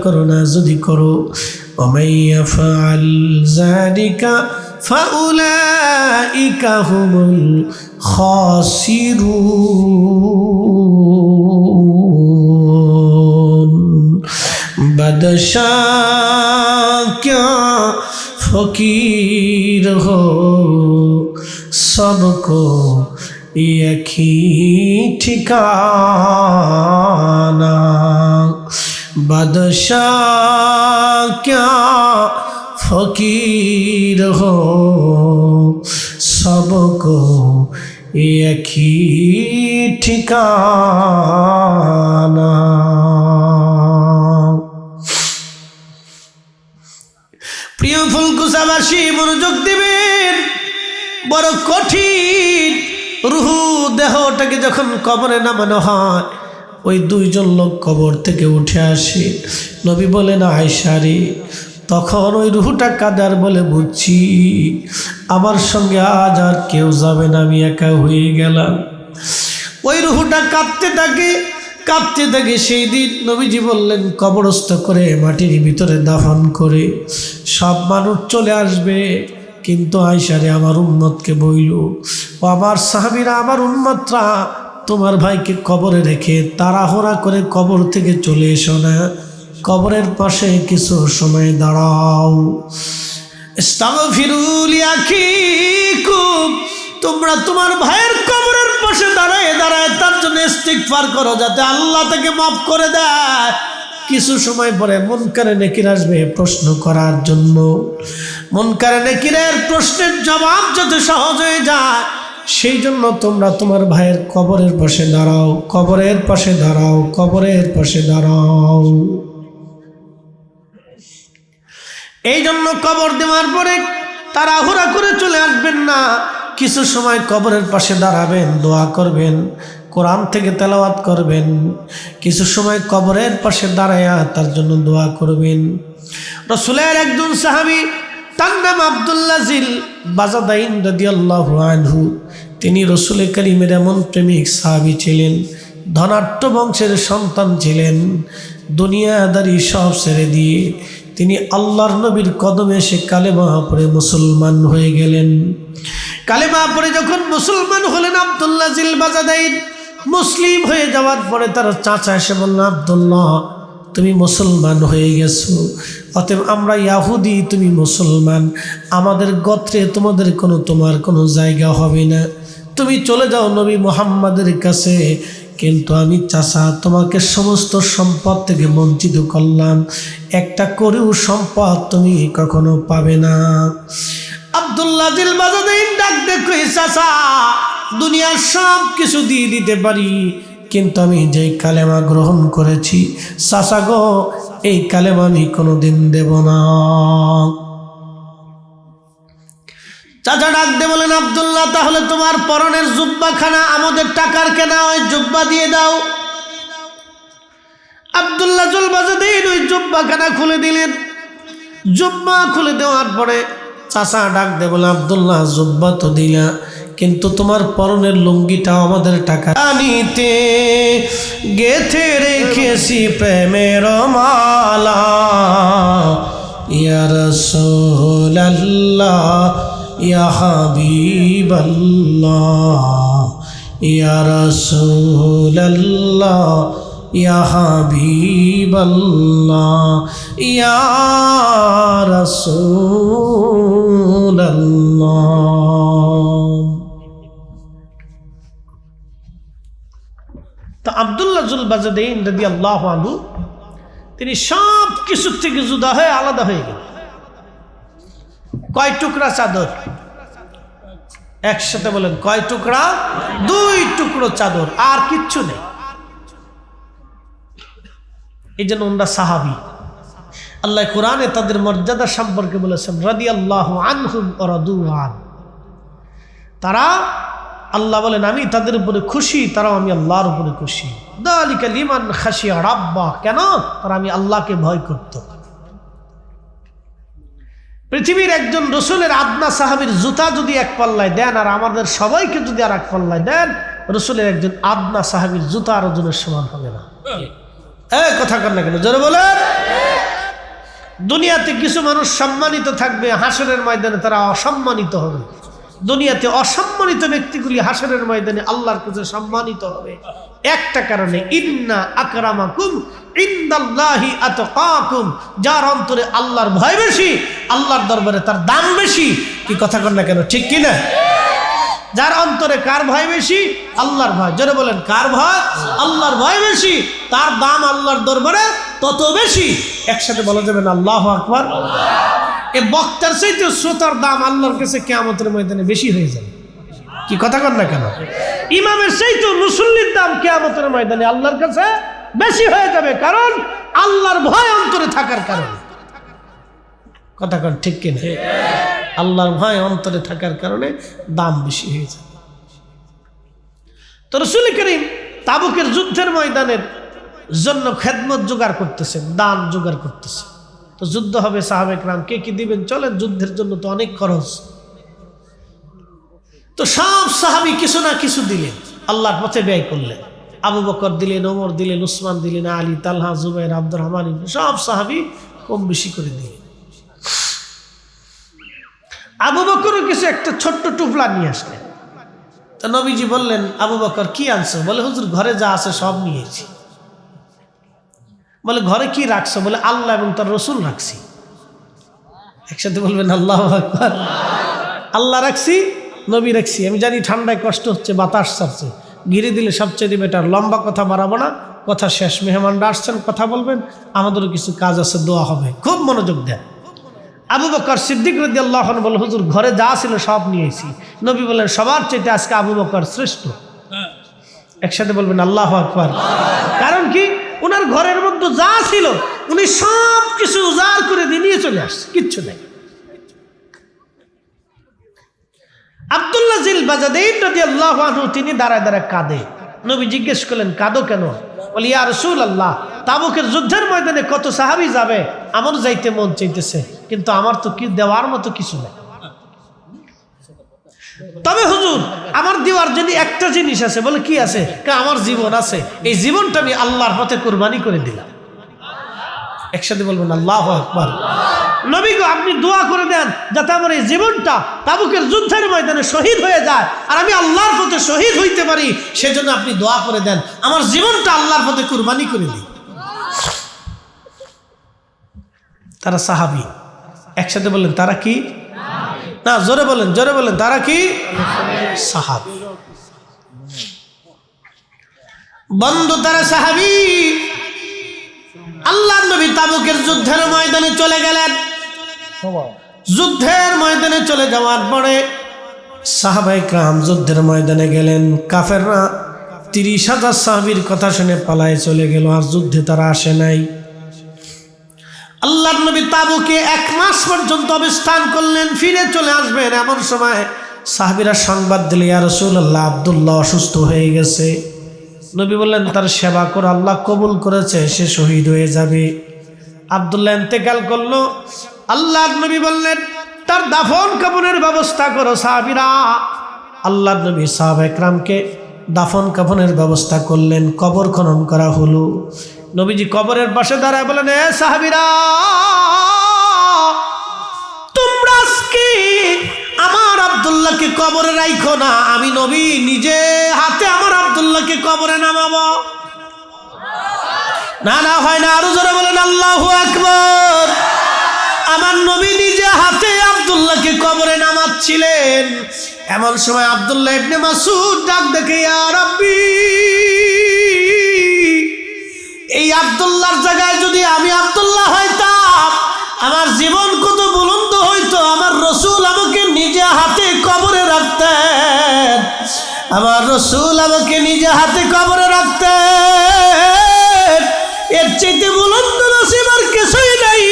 করো না। যদি করো, ওমাই ইয়াফআল যালিকা ফাউলাইকা হুমুল খাসিরুন। বাদশাহ क्या फकीर हो, सबको एक ही ठिकाना। बादशाह क्या फकीर हो, सबको एक ही ठिकाना। প্রিয় ফুলকুচাবাসী, মনোযোগ দিবেন। বড় কঠিন রুহু দেহটাকে যখন কবরে নামানো হয়, ওই দুইজন লোক কবর থেকে উঠে আসে। নবী বলেন, আয়েশা রে, তখন ওই রুহটা কাদার বলে, বুঝছি আমার সঙ্গে আজ আর কেউ যাবে না, আমি একা হয়ে গেলাম। ওই রুহটা কাঁদতে থাকে, কাঁদতে থাকে। সেই দিন নবীজি বললেন, কবরস্থ করে মাটির ভিতরে দাফন করে সব মানুষ চলে আসবে, কিন্তু আয়েশা রে, আমার উম্মতকে বইল, ও আমার সাহাবীরা, আমার উম্মতরা, তোমার ভাইকে কবরে রেখে তাড়াহুড়া করে কবর থেকে চলে এসো না, কবরের পাশে কিছু সময় দাঁড়াও। ইস্তাগফিরু লিআখিকুম, তোমরা তোমার ভাইয়ের কবরের পাশে দাঁড়ায় দাঁড়ায় তার জন্য ইস্তিগফার করো, যাতে আল্লাহ তাকে মাফ করে দেয়। কিছু সময় পরে মুনকারে নেকির আসবে প্রশ্ন করার জন্য। মুনকারে নেকিরের প্রশ্নের জবাব যাতে সহজ হয়ে যায়, সেই জন্য তোমরা তোমার ভাইয়ের কবরের পাশে দাঁড়াও, কবরের পাশে দাঁড়াও, কবরের পাশে দাঁড়াও। এই জন্য কবর দেওয়ার পরে তাড়াহুড়া করে চলে আসবেন না, কিছু সময় কবরের পাশে দাঁড়াবেন, দোয়া করবেন, কোরআন থেকে তেলাওয়াত করবেন, কিছু সময় কবরের পাশে দাঁড়ায়া তার জন্য দোয়া করবেন। রাসূলের একজন সাহাবী, তার নাম আব্দুল্লাহ জিল বাজাদাইন রাদিয়াল্লাহু আনহু, তিনি রাসূল কারীমের এমন প্রেমিক সাহাবী ছিলেন, ধনাঢ্য বংশের সন্তান ছিলেন। দুনিয়াদারি সব ছেড়ে দিয়ে তিনি আল্লাহর নবীর কদমে এসে কালেমা পড়ে মুসলমান হয়ে গেলেন। কালেমা পড়ে যখন মুসলমান হলেন আব্দুল্লাহ জিল বাজাদাইন, মুসলিম হয়ে যাওয়ার পরে তার চাচা এসে বলল, আব্দুল্লাহ, তুমি মুসলমান হয়ে গেছো, অতএব আমরা ইয়াহুদি, তুমি মুসলমান, আমাদের গোত্রে তোমার কোনো জায়গা হবে না, তুমি চলে যাও নবী মুহাম্মাদের কাছে। কিন্তু আমি চাচা তোমাকে সমস্ত সম্পদ থেকে বঞ্চিত করলাম, একটা করেও সম্পদ তুমি কখনো পাবে না। আব্দুল্লাহ জিল বাজাদাইন ডাক দেখো, চাচা, দুনিয়ার সব কিছু দিয়ে দিতে পারি, কিন্তু আমি যেই কালেমা গ্রহণ করেছি, চাচা গো, এই কালেমা আমি কোনোদিন দেব না। চাচা ডাক দে বলেন, আব্দুল্লাহ, তাহলে তোমার পরনের জুব্বাখানা আমাদের টাকার কেনা, ওই জুব্বা দিয়ে দাও। আব্দুল্লাহ জিল বাজাদাইন ওই জুব্বাখানা খুলে দিলেন। জুব্বা খুলে দেওয়ার পরে চাচা ডাক দে বলে, আব্দুল্লাহ, জুব্বা তো দিলা, কিন্তু তোমার পরনের লুঙ্গিটা আমাদের টাকা আনিতে গেথে রেখেছি প্রেমের মালা, ইয়া রাসূলুল্লাহ, ইয়া হাবিবাল্লাহ, ইয়া রাসূলুল্লাহ, ইয়া হাবিবাল্লাহ, ইয়া রাসূলুল্লাহ। তো আব্দুল্লাহ জিল বাজাদাইন রাদিয়াল্লাহু আনহু, তিনি সব কিছুর থেকে জুদা হয়ে আলাদা হয়ে গেলেন। কয় টুকরা চাদর? একসাথে বলেন, কয় টুকরা? 2 টুকরো চাদর, আর কিচ্ছু নেই। এই জন্য ওনারা সাহাবী। আল্লাহ কোরআনে তাদের মর্যাদা সম্পর্কে বলেছেন, রাদিয়াল্লাহু আনহুম ওয়া রাদু আন। তারা, আল্লাহ বলেন, আমি তাদের উপরে খুশি, তারাও আমি আল্লাহর উপরে খুশি। যালিকা লিমান খাশিয়া রাব্বা, কেন? তারা আমি আল্লাহকে ভয় করত। পৃথিবীর একজন রসুলের আদনা সাহাবীর জুতা যদি এক পাল্লায় দেন, আর আমাদের সবাইকে যদি আর এক পাল্লায় দেন, রসুলের একজন আদনা সাহাবীর জুতা আর ওজনের সমান হবে না। কথা কর না কেন, জোরে বলেন। দুনিয়াতে কিছু মানুষ সম্মানিত থাকবে, হাসরের ময়দানে তারা অসম্মানিত হবে। দুনিয়াতে অসম্মানিত ব্যক্তিগুলি হাসরের ময়দানে আল্লাহর কাছে সম্মানিত হবে একটা কারণে, ইন্না আকরামাকুম ইনদাল্লাহি আতকাকুম, যার অন্তরে আল্লাহর ভয় বেশি, আল্লাহর দরবারে তার দাম বেশি। কি কথা কর না কেন, ঠিক কিনা? যার অন্তরে কার ভয় বেশি? আল্লাহর ভয়। জোরে বলেন, কার ভয়? আল্লাহর ভয় বেশি, তার দাম আল্লাহর দরবারে তত বেশি। একসাথে বলা যাবে না, আল্লাহু আকবার। এই বক্তার চাইতে শ্রোতার দাম আল্লাহর কাছে কিয়ামতের ময়দানে বেশি হয়ে যাবে। কি কথা কর না কেন? ইমামের চাইতে মুসল্লির দাম কিয়ামতের ময়দানে আল্লাহর কাছে বেশি হয়ে যাবে, কারণ আল্লাহর ভয় অন্তরে থাকার কারণে। কথা কন, ঠিক কিনা? আল্লাহর ভয় অন্তরে থাকার কারণে দাম বেশি হয়ে যাবে। তো রাসূল করিম তাবুকের যুদ্ধের ময়দানের জন্য খেদমত জোগাড় করতেছেন, দান জোগাড় করতেছেন। তো যুদ্ধ হবে, সাহাবে কেরাম কে কি দিবেন, চলেন যুদ্ধের জন্য তো অনেক খরচ। তো সব সাহাবী কিছু না কিছু দিলেন, আল্লাহর পথে ব্যয় করলেন। আবু বকর দিলেন, ওমর দিলেন, উসমান দিলেন, আলী, তালহা, জুবাইর, আব্দুর রহমান, সব সাহাবী কম বেশি করে দিলেন। আবু বকরও কিছু একটা ছোট্ট টুপলা নিয়ে আসলেন। তো নবীজি বললেন, আবু বকর কি আনছো? বলে হুজুর ঘরে যা আছে সব নিয়েছি। বলে ঘরে কি রাখছো? বলে আল্লাহ এবং তার রসুল রাখছি। একসাথে বলবেন আল্লাহু আকবার। আল্লাহ রাখছি, নবী রাখছি। আমি জানি ঠান্ডায় কষ্ট হচ্ছে, বাতাস ছাড়ছে, ঘিরে দিলে সবচেয়ে বেটার। লম্বা কথা বাড়াবো না, কথা শেষ। মেহমানরা আসছেন, কথা বলবেন, আমাদেরও কিছু কাজ আছে, দোয়া হবে, খুব মনোযোগ দেন। আবু বকর সিদ্দিক রাদিয়াল্লাহু আনহু বলে হুজুর ঘরে যা ছিল সব নিয়েছি। নবী বলেন সবার চাইতে আজকে আবু বকর শ্রেষ্ঠ। একসাথে বলবেন আল্লাহু আকবার। কারণ কি, ওনার ঘরের মধ্যে যা ছিল উনি সব কিছু উজাড় করে দিয়ে নিয়ে চলে আসছে, কিচ্ছু নেই। আব্দুল্লাহ জিল বাজাদাইন রাদিয়াল্লাহু আনহু তিনি দাঁড়ায় দাঁড়ায় কাঁদে। নবী জিজ্ঞেস করলেন কাঁদো কেন? বলে ইয়া রাসূলুল্লাহ, তাবুকের যুদ্ধের ময়দানে কত সাহাবী যাবে, আমার যাইতে মন চাইতেছে, কিন্তু আমার তো কি দেওয়ার মতো কিছু নেই। তবে হুজুর আমার দেওয়ার জন্য একটা জিনিস আছে। বলে কি আছে? আমার জীবন আছে, এই জীবনটা আমি আল্লাহর পথে কুরবানি করে দিলাম। একসাথে বলবেন আল্লাহু আকবার। নবী গো, আপনি দোয়া করে দেন যাতে আমার এই জীবনটা তাবুকের যুদ্ধের ময়দানে শহীদ হয়ে যায় আর আমি আল্লাহর পথে শহীদ হইতে পারি, সেজন্য আপনি দোয়া করে দেন আমার জীবনটা আল্লাহর পথে কুরবানি করে দিই। তারা সাহাবী। একসাথে বললেন তারা কি? না, জোরে বলেন, জোরে বলেন, তারা কি? সাহাবী। বন্ধু, তারা সাহাবী। আল্লাহর নবী তাবুকের যুদ্ধের ময়দানে চলে গেলেন। যুদ্ধের ময়দানে চলে যাওয়ার পরে সাহাবায়ে কেরাম যুদ্ধের ময়দানে গেলেন। কাফেররা 30,000 সাহাবীর কথা শুনে পালায়ে চলে গেল, আর যুদ্ধে তারা আসে নাই। আল্লাহর নবী তাবুকে 1 মাস পর্যন্ত অবস্থান করলেন, ফিরে চলে আসবেন। এমন সময় সাহাবীরা সংবাদ দিল, ইয়া রাসূলুল্লাহ, আব্দুল্লাহ অসুস্থ হয়ে গেছে। নবী বললেন তার সেবা করে আল্লাহ কবুল করেছে, সে শহীদ হয়ে যাবে। আব্দুল্লাহ ইন্তেকাল করলো। আল্লাহর নবী বললেন তার দাফন কাফনের ব্যবস্থা করো। সাহাবীরা, আল্লাহর নবী সাহাবায়ে কেরামকে দাফন কাফনের ব্যবস্থা করলেন। কবর খনন করা হলো। নবীজি কবরের পাশে দাঁড়ায় বলেন, এ সাহাবীরা, তোমরা আজকে আমার আব্দুল্লাহকে কবরে রাখো না, আমি নবী নিজে হাতে আমার আব্দুল্লাহকে কবরে নামাবো। না না, হয় না, আরো জোরে বলেন আল্লাহু আকবার। আমার নবী নিজে হাতে আব্দুল্লাহকে কবরে নামাচ্ছিলেন। এমন সময় আব্দুল্লাহ ইবনে মাসউদ ডাক দেখে, ইয়া রাব্বি, এই আব্দুল্লাহর জায়গায় যদি আমি আব্দুল্লাহ হইতাম, আমার জীবন কত বুলন্দ হইতো। আমার রাসূল আমাকে নিজে হাতে কবরে রাখতেন, আমার রাসূল আমাকে নিজে হাতে কবরে রাখতেন। এর চাইতে বুলন্দ নসিব আর কিছুই নাই।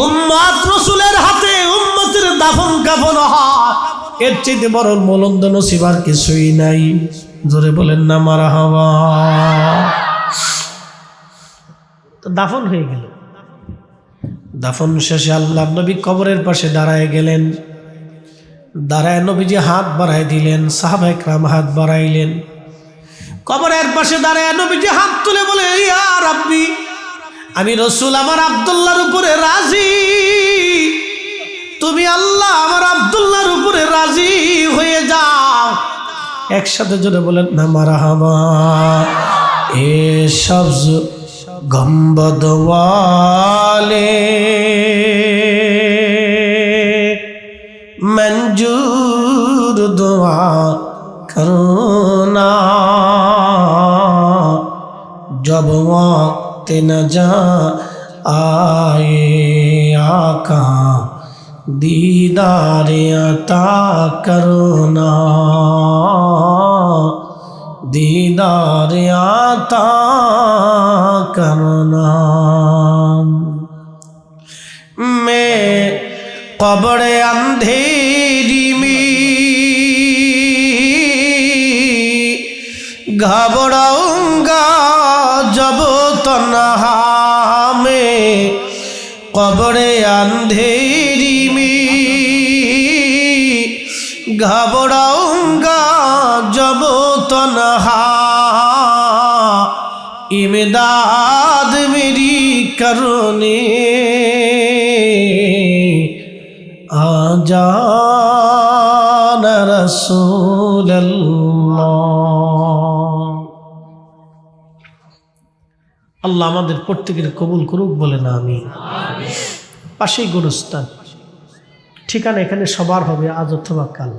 উম্মত রাসূলের হাতে উম্মতের দাফন কাফন হয়, এর চাইতে বড় বুলন্দ নসিব আর কিছুই নাই। জোরে বলেন না মারহাবা। তো দাফন হয়ে গেল। দাফন শেষে আল্লাহর নবী কবরের পাশে দাঁড়ায় গেলেন। দাঁড়ায় নবীজি হাত বাড়ায় দিলেন, সাহাবায়ে কেরাম হাত বাড়াইলেন। কবরের পাশে দাঁড়ায় নবীজি হাত তুলে বলে, ইয়া রাব্বি, আমি রাসূল আমার আব্দুল্লাহর উপরে রাজি। তুমি আল্লাহ আমার আব্দুল্লাহর উপরে রাজি হয়ে যাও। একসাথে জোরে বলেন না মারহাবা। এ সবজ গম্বদ ওয়ালে मंजूर दुआ करना, जब वक्त न जा आए आका दीदार अता करना, दीदार अता करना। मैं कब्र अंधेरी में घबराऊंगा जब तन्हा में कब्रे अंधेरी में घबराऊंगा जब तन्हा इमदाद मेरी करने आ जाना रसूल আল্লাহ আমাদের প্রত্যেকের কবুল করুক বলে না আমিন। পাশেই গোরস্থান, ঠিকানা এখানে সবার হবে আজ অথবা কাল।